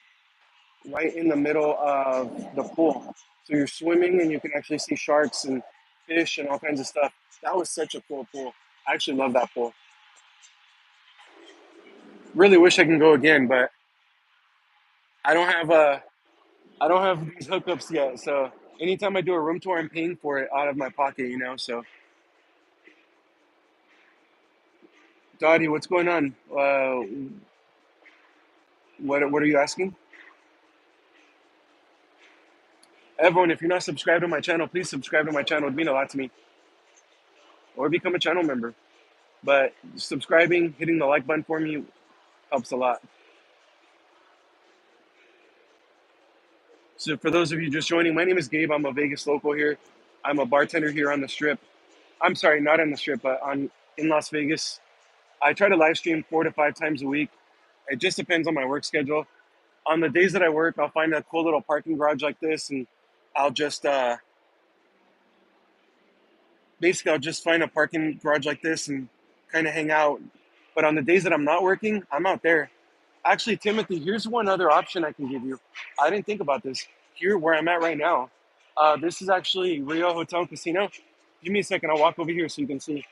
right in the middle of the pool. So you're swimming and you can actually see sharks and fish and all kinds of stuff. That was such a cool pool. I actually love that pool. Really wish I can go again, but I don't have I don't have these hookups yet. So anytime I do a room tour, I'm paying for it out of my pocket. So Dottie, what's going on? What are you asking? Everyone, if you're not subscribed to my channel, please subscribe to my channel. It would mean a lot to me. Or become a channel member. But subscribing, hitting the like button for me helps a lot. So for those of you just joining, my name is Gabe. I'm a Vegas local here. I'm a bartender here on the strip. I'm sorry, not on the strip, but on in Las Vegas. I try to live stream 4 to 5 times a week. It just depends on my work schedule. On the days that I work, I'll find a cool little parking garage like this, and I'll just basically I'll just find a parking garage like this and kind of hang out. But on the days that I'm not working, I'm out there. Actually, Timothy, here's one other option I can give you. I didn't think about this. Here, where I'm at right now, this is actually Rio Hotel and Casino. Give me a second. I'll walk over here so you can see.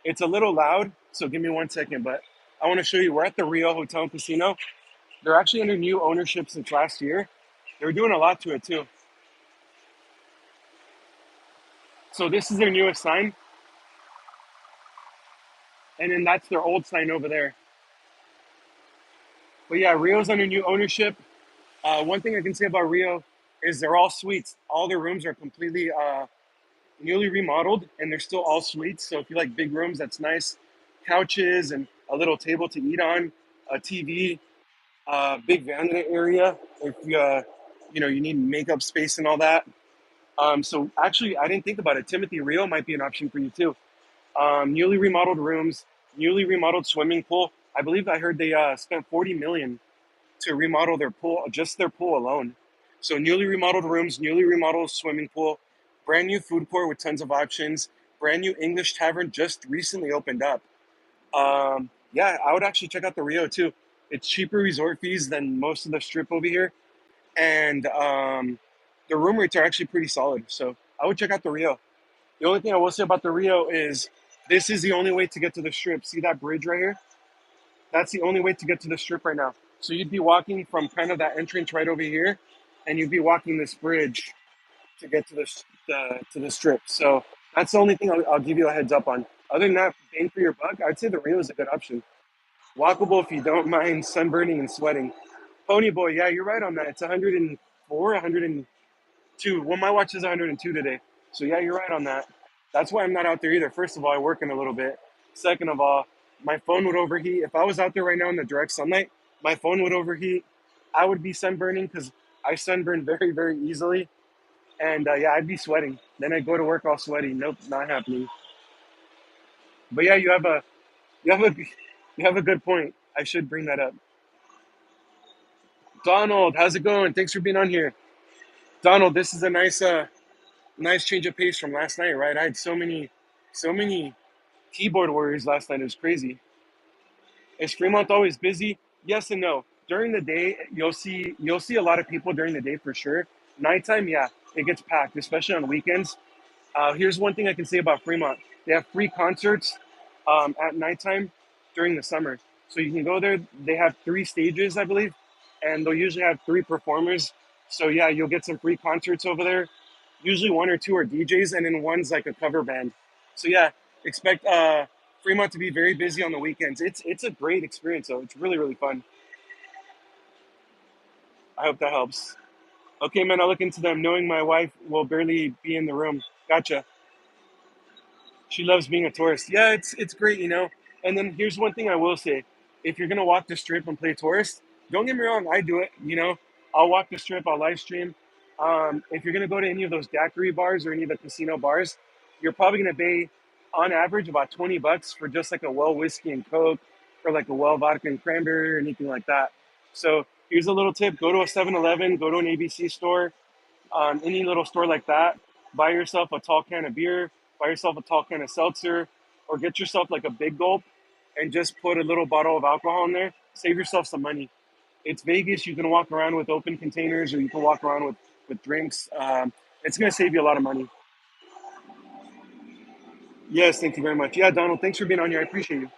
It's a little loud, so give me 1 second. But I want to show you. We're at the Rio Hotel and Casino. They're actually under new ownership since last year. They're doing a lot to it too. So this is their newest sign, and then that's their old sign over there. But yeah, Rio's under new ownership. One thing I can say about Rio is they're all suites. All their rooms are completely newly remodeled, and they're still all suites. So if you like big rooms, that's nice. Couches and a little table to eat on, a TV, big vanity area if you need makeup space and all that. So actually, I didn't think about it. Timothy, Rio might be an option for you too. Newly remodeled rooms, newly remodeled swimming pool. I believe I heard they spent 40 million to remodel their pool, just their pool alone. So newly remodeled rooms, newly remodeled swimming pool, brand new food court with tons of options, brand new English tavern just recently opened up. Yeah, I would actually check out the Rio too. It's cheaper resort fees than most of the strip over here, and the room rates are actually pretty solid. So I would check out the Rio. The only thing I will say about the Rio is this is the only way to get to the strip. See that bridge right here? That's the only way to get to the strip right now. So you'd be walking from kind of that entrance right over here, and you'd be walking this bridge to get to the strip. So that's the only thing I'll give you a heads up on. Other than that, bang for your buck, I'd say the Rio is a good option. Walkable if you don't mind sunburning and sweating. Pony Boy, yeah, you're right on that. It's 104, 102. Well, my watch is 102 today. So yeah, you're right on that. That's why I'm not out there either. First of all, I work in a little bit. Second of all, my phone would overheat. If I was out there right now in the direct sunlight, my phone would overheat. I would be sunburning because I sunburn very, very easily. And yeah, I'd be sweating. Then I'd go to work all sweaty. Nope, not happening. But yeah, you have a you have a good point. I should bring that up. Donald, how's it going? Thanks for being on here. Donald, this is a nice change of pace from last night, right? I had so many keyboard warriors last night. It was crazy. Is Fremont always busy? Yes and no. During the day, you'll see a lot of people during the day for sure. Nighttime, yeah, it gets packed, especially on weekends. Here's one thing I can say about Fremont. They have free concerts at nighttime during the summer. So you can go there. They have three stages, I believe, and they'll usually have three performers. So yeah, you'll get some free concerts over there. Usually one or two are DJs, and then one's like a cover band. So yeah, expect Fremont to be very busy on the weekends. It's a great experience, though. It's really really fun. I hope that helps. Okay, man, I'll look into them. Knowing my wife will barely be in the room. Gotcha. She loves being a tourist. Yeah, it's great, you know. And then here's one thing I will say: if you're gonna walk the strip and play tourist, don't get me wrong, I do it. You know, I'll walk the strip, I'll live stream. If you're gonna go to any of those daiquiri bars or any of the casino bars, you're probably gonna pay, on average, about $20 for just like a well whiskey and coke, or like a well vodka and cranberry or anything like that. So here's a little tip: go to a 7-Eleven, go to an ABC store, any little store like that, buy yourself a tall can of beer, buy yourself a tall can of seltzer, or get yourself like a big gulp and just put a little bottle of alcohol in there. Save yourself some money. It's Vegas. You can walk around with open containers or you can walk around with drinks. It's going to save you a lot of money. Yes, thank you very much. Yeah, Donald, thanks for being on here. I appreciate you.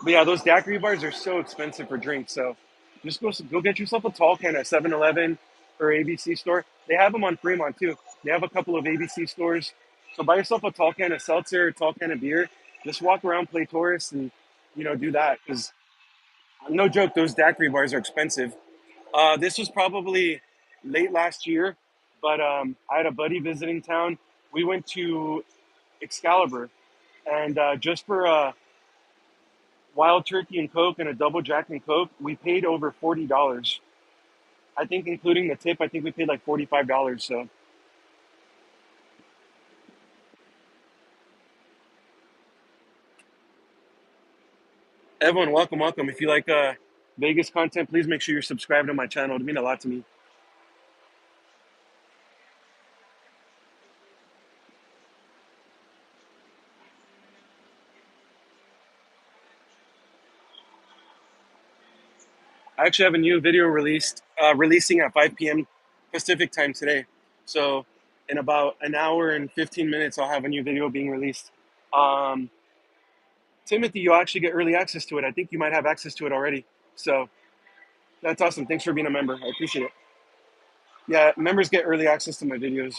But yeah, those daiquiri bars are so expensive for drinks. So just go get yourself a tall can at 7-Eleven or ABC store. They have them on Fremont too. They have a couple of ABC stores. So buy yourself a tall can of seltzer, a tall can of beer. Just walk around, play tourist, and do that. Because no joke, those daiquiri bars are expensive. This was probably late last year, but I had a buddy visiting town. We went to Excalibur, and just for wild turkey and coke and a double jack and coke, we paid over $40. I think including the tip, I think we paid like $45. So everyone, welcome, welcome. If you like Vegas content, please make sure you're subscribed to my channel. It would mean a lot to me. I actually have a new video releasing at 5 p.m. Pacific time today. So in about an hour and 15 minutes, I'll have a new video being released. Um, Timothy, you'll actually get early access to it. I think you might have access to it already. So that's awesome. Thanks for being a member. I appreciate it. Yeah, members get early access to my videos.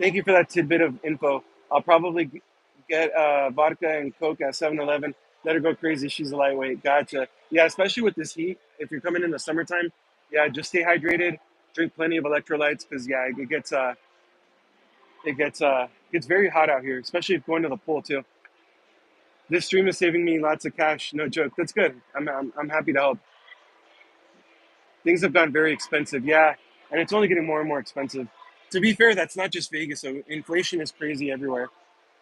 Thank you for that tidbit of info. I'll probably get vodka and Coke at 7-Eleven. Let her go crazy. She's a lightweight. Gotcha. Yeah, especially with this heat. If you're coming in the summertime, yeah, just stay hydrated. Drink plenty of electrolytes because yeah, it gets very hot out here, especially if going to the pool too. This stream is saving me lots of cash. No joke. That's good. I'm happy to help. Things have gotten very expensive. Yeah, and it's only getting more and more expensive. To be fair, that's not just Vegas. So inflation is crazy everywhere.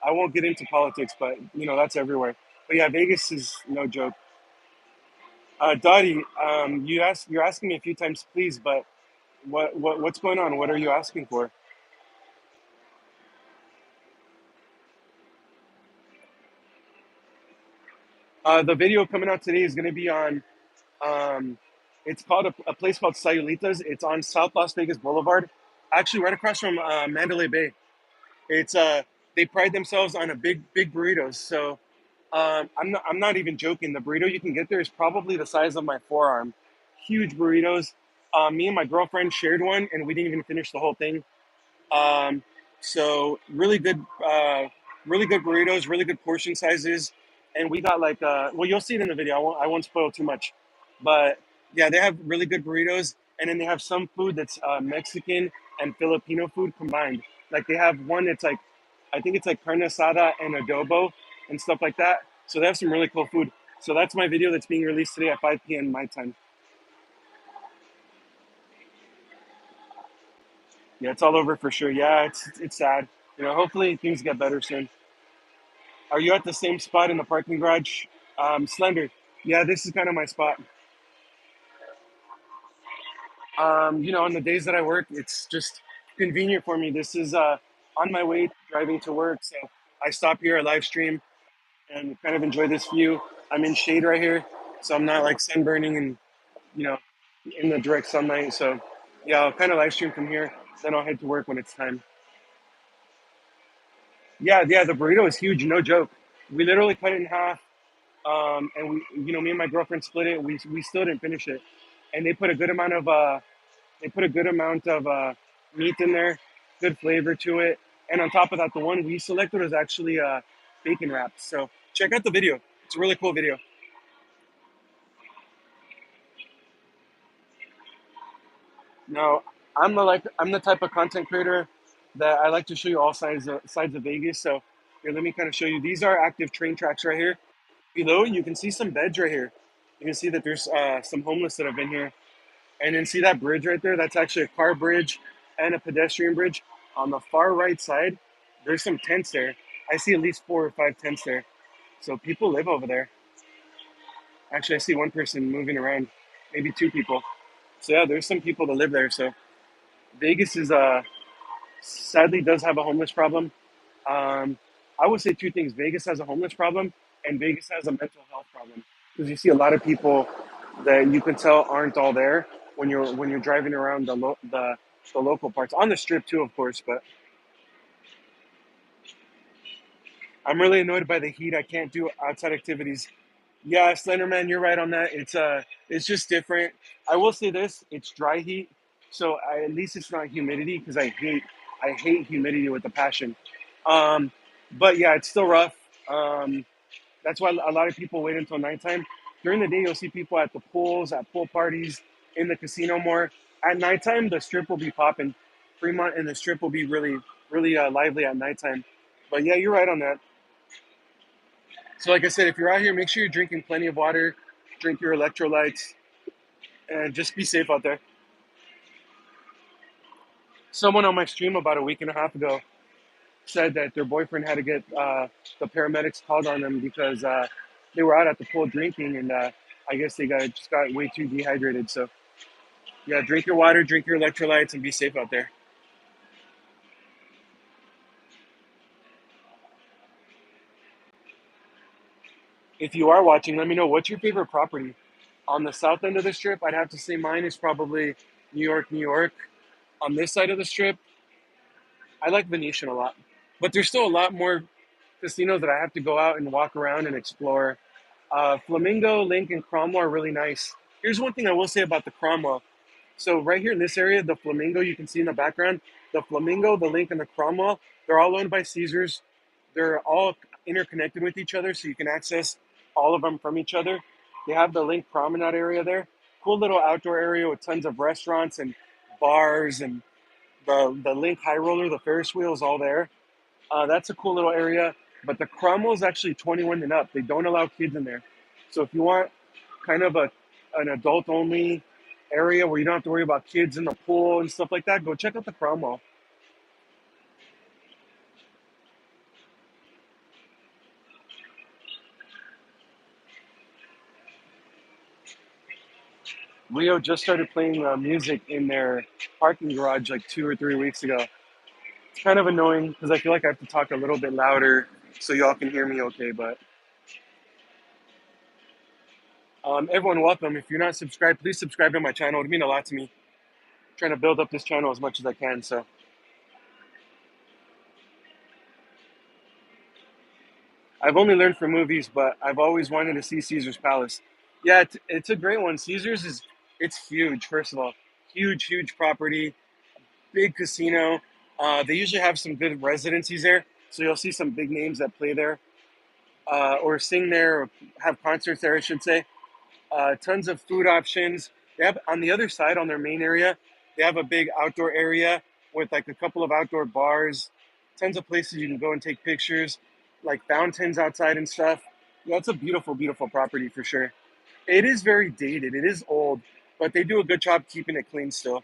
I won't get into politics, but that's everywhere. But yeah, Vegas is no joke. Dottie, you're asking me a few times, please, but what's going on? What are you asking for? The video coming out today is going to be on. Um, it's called a place called Sayulitas. It's on South Las Vegas Boulevard, actually right across from Mandalay Bay. It's they pride themselves on a big burritos. So I'm not even joking. The burrito you can get there is probably the size of my forearm. Huge burritos. Me and my girlfriend shared one, and we didn't even finish the whole thing. Um, so really good burritos, really good portion sizes, and we got like well, you'll see it in the video. I won't spoil too much, but yeah, they have really good burritos, and then they have some food that's Mexican and Filipino food combined. Like they have one that's like, I think it's like carne asada and adobo and stuff like that. So they have some really cool food. So that's my video that's being released today at 5 p.m. my time. Yeah, it's all over for sure. Yeah, it's sad. Hopefully things get better soon. Are you at the same spot in the parking garage? Slender. Yeah, this is kind of my spot. On the days that I work, it's just convenient for me. This is on my way driving to work, so I stop here, I live stream, and kind of enjoy this view. I'm in shade right here, so I'm not like sunburning and you know in the direct sunlight. So yeah, I'll kind of live stream from here. Then I'll head to work when it's time. Yeah, yeah, the burrito is huge, no joke. We literally cut it in half. And me and my girlfriend split it. We still didn't finish it, and they put a good amount of meat in there, good flavor to it, and on top of that, the one we selected was actually bacon wrapped. So check out the video; it's a really cool video. Now, I'm the type of content creator that I like to show you all sides of Vegas. So here, let me kind of show you. These are active train tracks right here. Below, you can see some beds right here. You can see that there's some homeless that have been here. And then see that bridge right there? That's actually a car bridge and a pedestrian bridge. On the far right side, there's some tents there. I see at least 4 or 5 tents there. So people live over there. Actually, I see one person moving around, maybe two people. So yeah, there's some people that live there. So Vegas is sadly does have a homeless problem. Um, I would say two things: Vegas has a homeless problem, and Vegas has a mental health problem. Because you see a lot of people that you can tell aren't all there when you're driving around the local parts on the strip too, of course. But I'm really annoyed by the heat. I can't do outside activities. Yeah, Slenderman, you're right on that. It's just different. I will say this: it's dry heat, so at least it's not humidity because I hate humidity with a passion. Um, but yeah, it's still rough. Um, That's why a lot of people wait until nighttime. During the day, you'll see people at the pools, at pool parties, in the casino more. At nighttime, the strip will be popping. Fremont and the strip will be really, really lively at nighttime. But yeah, you're right on that. So, like I said, if you're out here, make sure you're drinking plenty of water, drink your electrolytes, and just be safe out there. Someone on my stream about a week and a half ago said that their boyfriend had to get the paramedics called on them because they were out at the pool drinking, and I guess they just got way too dehydrated. So yeah, drink your water, drink your electrolytes, and be safe out there. If you are watching, let me know what's your favorite property on the south end of the strip. I'd have to say mine is probably New York, New York. On this side of the strip, I like Venetian a lot, but there's still a lot more casinos that I have to go out and walk around and explore. Flamingo, Link, and Cromwell are really nice. Here's one thing I will say about the Cromwell. So right here in this area, the Flamingo you can see in the background, the Flamingo, the Link, and the Cromwell, they're all owned by Caesars. They're all interconnected with each other, so you can access all of them from each other. They have the Link Promenade area there. Cool little outdoor area with tons of restaurants and bars, and the Link High Roller, the Ferris wheel is all there. That's a cool little area. But the Cromwell is actually 21 and up. They don't allow kids in there. So if you want kind of an adult only area where you don't have to worry about kids in the pool and stuff like that, go check out the Cromwell. Leo just started playing music in their parking garage like 2 or 3 weeks ago. It's kind of annoying because I feel like I have to talk a little bit louder so y'all can hear me okay. But everyone, welcome. If you're not subscribed, please subscribe to my channel. It would mean a lot to me. I'm trying to build up this channel as much as I can. So I've only learned from movies, but I've always wanted to see Caesar's Palace. Yeah, it's a great one. Caesar's is it's huge. First of all, huge property, big casino. They usually have some good residencies there, so you'll see some big names that play there or sing there or have concerts there, I should say. Tons of food options. They have on the other side, on their main area, they have a big outdoor area with like a couple of outdoor bars, tons of places you can go and take pictures, like fountains outside and stuff. Yeah, it's a beautiful property for sure. It is very dated. It is old, but they do a good job keeping it clean still.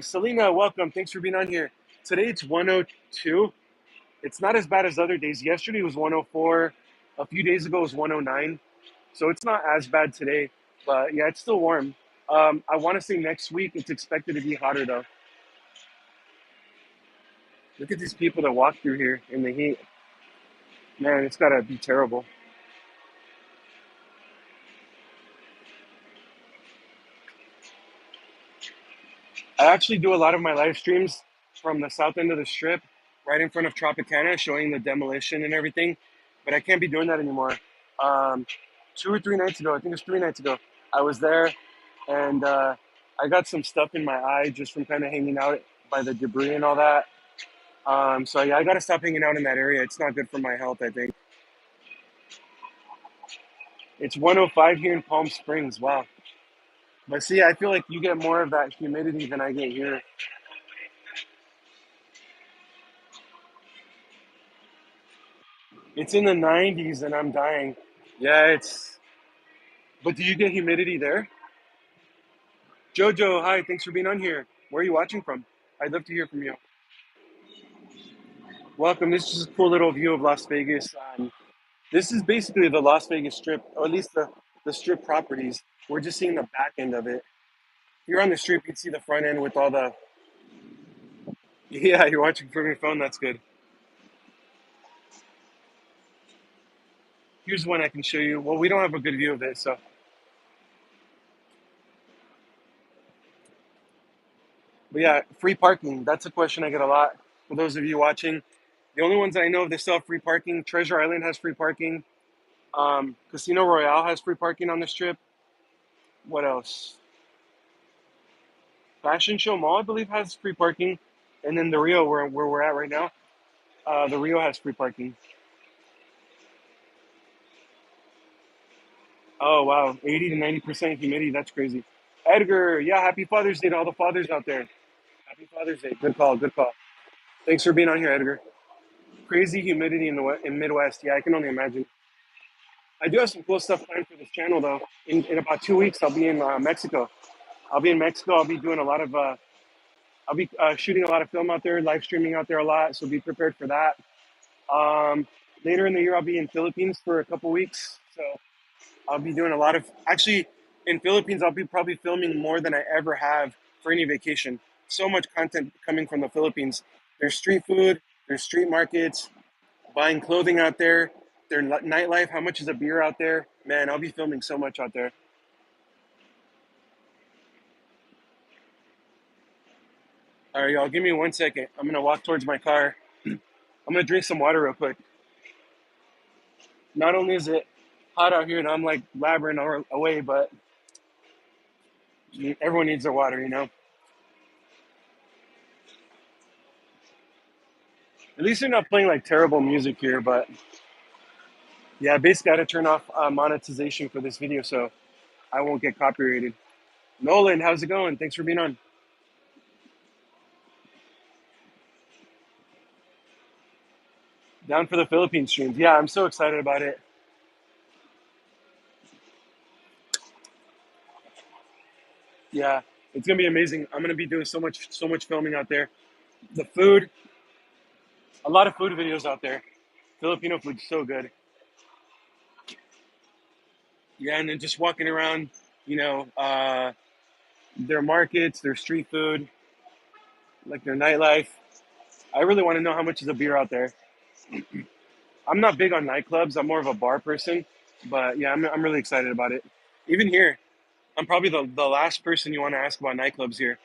Selena, welcome. Thanks for being on here. Today it's 102. It's not as bad as other days. Yesterday was 104. A few days ago was 109. So it's not as bad today, but yeah, it's still warm. I want to say next week it's expected to be hotter though. Look at these people that walk through here in the heat. Man, it's gotta be terrible. I actually do a lot of my live streams from the south end of the strip, right in front of Tropicana, showing the demolition and everything. But I can't be doing that anymore. Um, 2 or 3 nights ago, I think it was 3 nights ago, I was there and I got some stuff in my eye just from kind of hanging out by the debris and all that. So yeah, I gotta stop hanging out in that area. It's not good for my health, I think. It's 105 here in Palm Springs. Wow. But see, I feel like you get more of that humidity than I get here. It's in the 90s and I'm dying. Yeah, it's. But do you get humidity there? Jojo, hi. Thanks for being on here. Where are you watching from? I'd love to hear from you. Welcome. This is just a cool little view of Las Vegas. This is basically the Las Vegas Strip, or at least the Strip properties. We're just seeing the back end of it. If you're on the Strip, you'd see the front end with all the. Yeah, you're watching from your phone. That's good. Here's one I can show you. Well, we don't have a good view of it, so. But yeah, free parking. That's a question I get a lot for those of you watching. The only ones I know of that still have free parking. Treasure Island has free parking. Casino Royale has free parking on the strip. What else? Fashion Show Mall, I believe, has free parking. And then the Rio, where we're at right now, the Rio has free parking. Oh, wow. 80 to 90% humidity. That's crazy. Edgar, yeah, happy Father's Day to all the fathers out there. Happy Father's Day. Good call. Good call. Thanks for being on here, Edgar. Crazy humidity in in Midwest. Yeah, I can only imagine. I do have some cool stuff planned for this channel though. In about 2 weeks, I'll be in Mexico. I'll be in Mexico. I'll be doing a lot of. I'll be shooting a lot of film out there, live streaming out there a lot. So be prepared for that. Um, Later in the year, I'll be in Philippines for a couple weeks. So I'll be doing a lot of. Actually, in Philippines, I'll be probably filming more than I ever have for any vacation. So much content coming from the Philippines. There's street food. There's street markets. Buying clothing out there, their nightlife. How much is a beer out there? Man, I'll be filming so much out there. All right, y'all, give me 1 second. I'm gonna walk towards my car. I'm gonna drink some water real quick. Not only is it hot out here and I'm like blabbering away, but everyone needs their water, you know. At least they're not playing like terrible music here, but Yeah, basically I had to turn off monetization for this video so I won't get copyrighted. Nolan, how's it going? Thanks for being on. Down for the Philippine streams. Yeah, I'm so excited about it. Yeah, it's gonna be amazing. I'm gonna be doing so much filming out there. The food, a lot of food videos out there. Filipino food's so good. Yeah, and then just walking around, you know, their markets, their street food, like their nightlife. I really want to know how much is a beer out there. I'm not big on nightclubs. I'm more of a bar person, but yeah, I'm really excited about it. Even here, I'm probably the last person you want to ask about nightclubs here.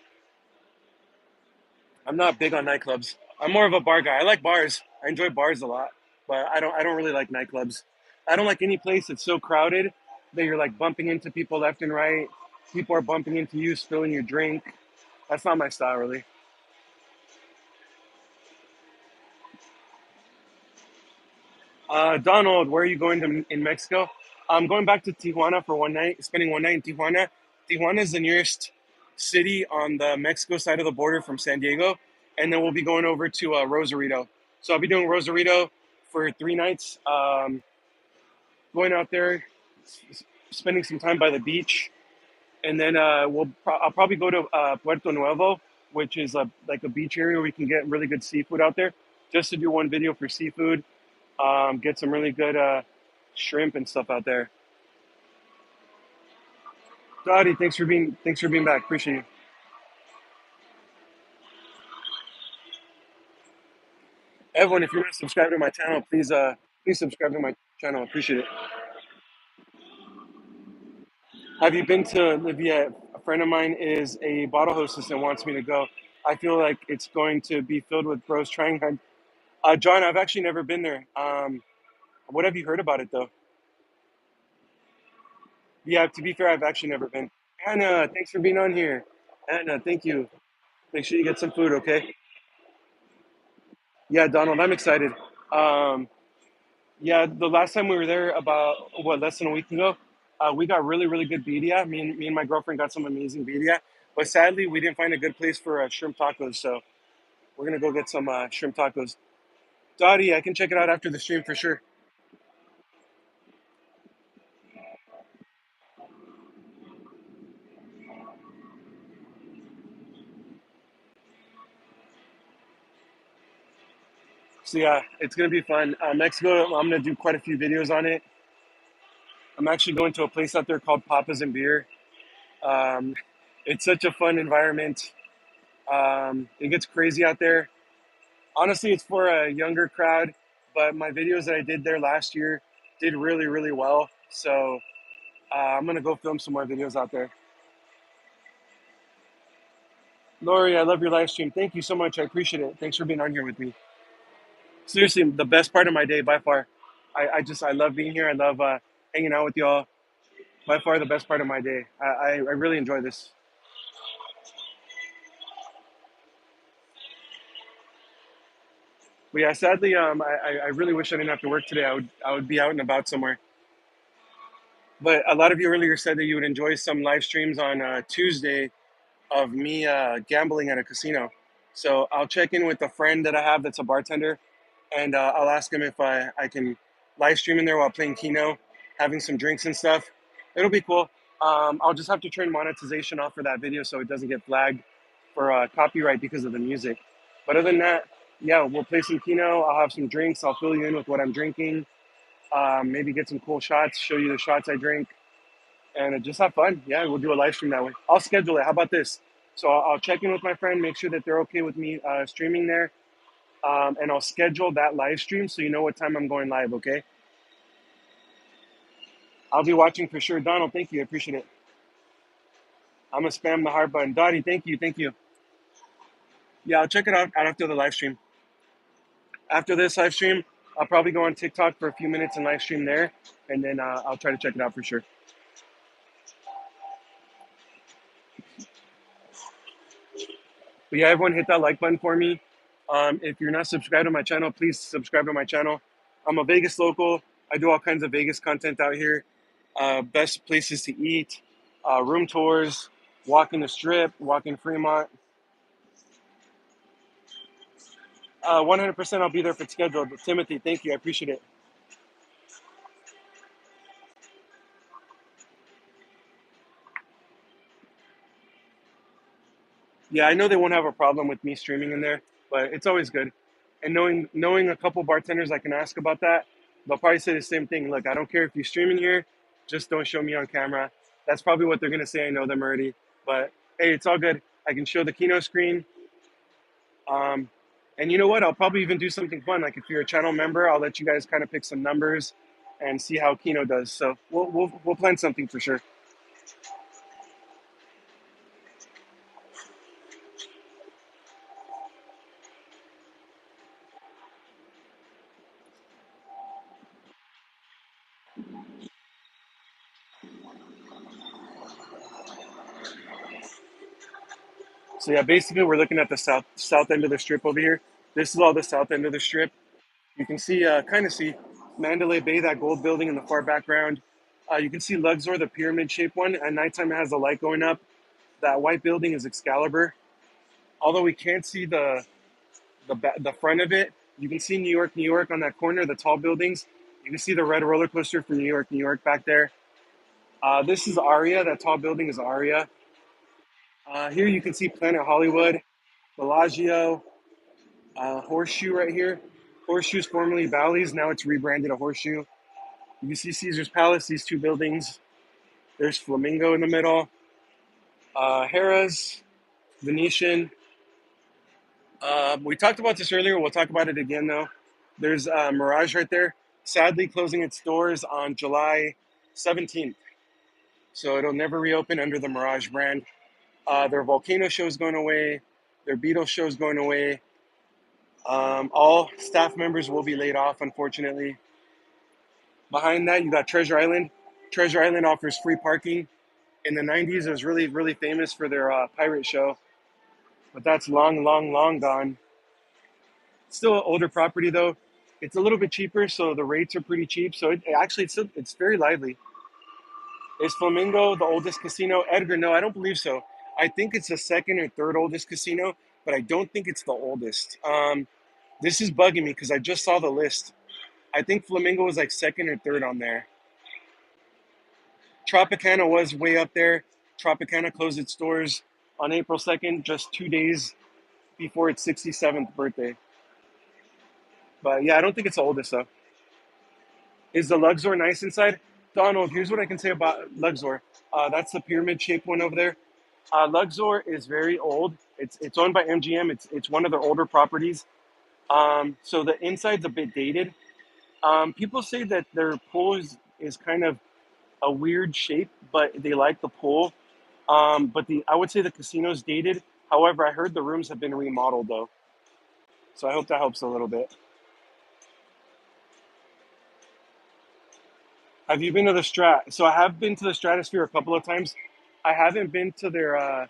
I'm not big on nightclubs. I'm more of a bar guy. I like bars. I enjoy bars a lot, but I don't really like nightclubs. I don't like any place that's so crowded that you're like bumping into people left and right. People are bumping into you, spilling your drink. That's not my style, really. Donald, where are you going to in Mexico? I'm going back to Tijuana for one night, spending one night in Tijuana. Tijuana is the nearest city on the Mexico side of the border from San Diego, and then we'll be going over to Rosarito. So I'll be doing Rosarito for 3 nights, going out there, spending some time by the beach, and then I'll probably go to Puerto Nuevo, which is like a beach area where we can get really good seafood out there, just to do one video for seafood, get some really good shrimp and stuff out there. Dottie, thanks for being back. Appreciate you. Everyone, if you're not subscribed to my channel, please subscribe to my channel. Appreciate it. Have you been to Libya? A friend of mine is a bottle hostess and wants me to go. I feel like it's going to be filled with bros trying hard. John, I've actually never been there. What have you heard about it though? Yeah, to be fair, I've actually never been. Anna, thanks for being on here. Anna, thank you. Make sure you get some food, okay? Yeah, Donald, I'm excited. Um, Yeah, the last time we were there, about what, less than a week ago, we got really, really good birria. Me and my girlfriend got some amazing birria, but sadly, we didn't find a good place for shrimp tacos. So we're gonna go get some shrimp tacos. Dottie, I can check it out after the stream for sure. So yeah, it's gonna be fun. Mexico, I'm gonna do quite a few videos on it. I'm actually going to a place out there called Papas and Beer. Um, it's such a fun environment. It gets crazy out there. Honestly, it's for a younger crowd, but my videos that I did there last year did really, really well. So I'm gonna go film some more videos out there. Lori, I love your live stream. Thank you so much. I appreciate it. Thanks for being on here with me. Seriously, the best part of my day by far. I love being here. I love hanging out with y'all. By far the best part of my day. I really enjoy this. But yeah, sadly, I really wish I didn't have to work today. I would be out and about somewhere. But a lot of you earlier said that you would enjoy some live streams on Tuesday of me gambling at a casino. So I'll check in with a friend that I have that's a bartender, and I'll ask him if I can live stream in there while playing Keno, having some drinks and stuff. It'll be cool. I'll just have to turn monetization off for that video so it doesn't get flagged for copyright because of the music. But other than that, yeah, we'll play some Keno. I'll have some drinks. I'll fill you in with what I'm drinking. Maybe get some cool shots, show you the shots I drink, and just have fun. Yeah, we'll do a live stream that way. I'll schedule it. How about this? So I'll check in with my friend, make sure that they're okay with me streaming there, and I'll schedule that live stream so you know what time I'm going live. Okay? I'll be watching for sure. Donald, thank you. I appreciate it. I'm gonna spam the heart button. Dottie, thank you, thank you. Yeah, I'll check it out after the live stream. After this live stream, I'll probably go on TikTok for a few minutes and live stream there, and then I'll try to check it out for sure. But yeah, everyone hit that like button for me. If you're not subscribed to my channel, please subscribe to my channel. I'm a Vegas local. I do all kinds of Vegas content out here. Best places to eat, room tours, walking the strip, walking Fremont. 100% I'll be there if it's scheduled. Timothy, thank you. I appreciate it. Yeah, I know they won't have a problem with me streaming in there, but it's always good. And knowing a couple bartenders I can ask about that, they'll probably say the same thing. Look, I don't care if you stream in here, just don't show me on camera. That's probably what they're gonna say. I know them already, but hey, it's all good. I can show the Kino screen. Um, and you know what? I'll probably even do something fun. Like if you're a channel member, I'll let you guys kind of pick some numbers and see how Kino does. So we'll plan something for sure. So yeah, basically we're looking at the south end of the strip over here. This is all the south end of the strip. You can see, kind of see Mandalay Bay, that gold building in the far background. You can see Luxor, the pyramid-shaped one. At nighttime, it has the light going up. That white building is Excalibur. Although we can't see the front of it, you can see New York on that corner, the tall buildings. You can see the red roller coaster from New York back there. This is Aria. That tall building is Aria. Here you can see Planet Hollywood, Bellagio, Horseshoe right here. Horseshoe's formerly Bally's. Now it's rebranded a Horseshoe. You can see Caesar's Palace, these two buildings. There's Flamingo in the middle. Harrah's, Venetian. We talked about this earlier. We'll talk about it again, though. There's Mirage right there. Sadly, closing its doors on July 17th. So it'll never reopen under the Mirage brand. Their Volcano show is going away. Their Beatles show is going away. All staff members will be laid off, unfortunately. Behind that, you got Treasure Island. Treasure Island offers free parking. In the 90s, it was really, really famous for their pirate show, but that's long, long, long gone. Still an older property, though. It's a little bit cheaper, so the rates are pretty cheap. So actually, it's very lively. Is Flamingo the oldest casino? Edgar, no, I don't believe so. I think it's the second or third oldest casino, but I don't think it's the oldest. This is bugging me because I just saw the list. I think Flamingo was like second or third on there. Tropicana was way up there. Tropicana closed its doors on April 2nd, just 2 days before its 67th birthday. But yeah, I don't think it's the oldest though. Is the Luxor nice inside? Donald, here's what I can say about Luxor. That's the pyramid shaped one over there. Luxor is very old. It's owned by MGM. It's one of their older properties. So the inside's a bit dated. People say that their pool is kind of a weird shape, but they like the pool. But I would say the casino's dated. However, I heard the rooms have been remodeled though, so I hope that helps a little bit. Have you been to the Strat? So I have been to the Stratosphere a couple of times. I haven't been to their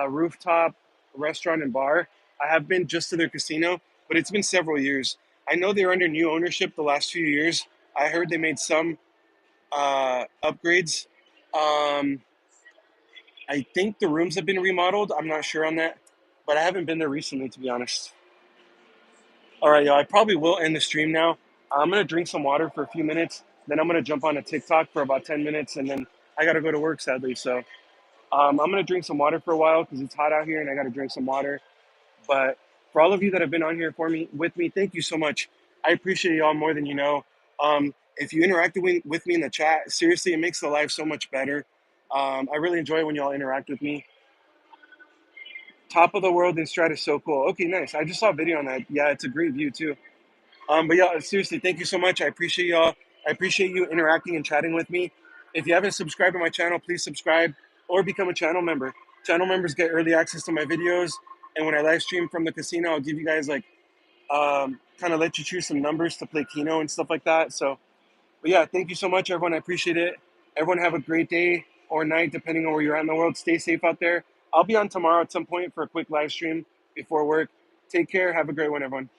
rooftop restaurant and bar. I have been just to their casino, but it's been several years. I know they're under new ownership the last few years. I heard they made some upgrades. Um, I think the rooms have been remodeled. I'm not sure on that, but I haven't been there recently, to be honest. All right, y'all. I probably will end the stream now. I'm gonna drink some water for a few minutes. Then I'm gonna jump on a TikTok for about 10 minutes, and then I gotta go to work sadly. So I'm gonna drink some water for a while because it's hot out here, and I gotta drink some water. But for all of you that have been on here for me with me, thank you so much. I appreciate y'all more than you know. If you interacted with me in the chat, seriously, it makes the live so much better. I really enjoy when y'all interact with me. Top of the world in Strat is so cool. Okay, nice. I just saw a video on that. Yeah, it's a great view too. But yeah, seriously, thank you so much. I appreciate y'all. I appreciate you interacting and chatting with me. If you haven't subscribed to my channel, please subscribe or become a channel member. Channel members get early access to my videos, and when I live stream from the casino, I'll give you guys like kind of let you choose some numbers to play Keno and stuff like that. So, but yeah, thank you so much, everyone. I appreciate it. Everyone have a great day or night, depending on where you're at in the world. Stay safe out there. I'll be on tomorrow at some point for a quick live stream before work. Take care. Have a great one, everyone.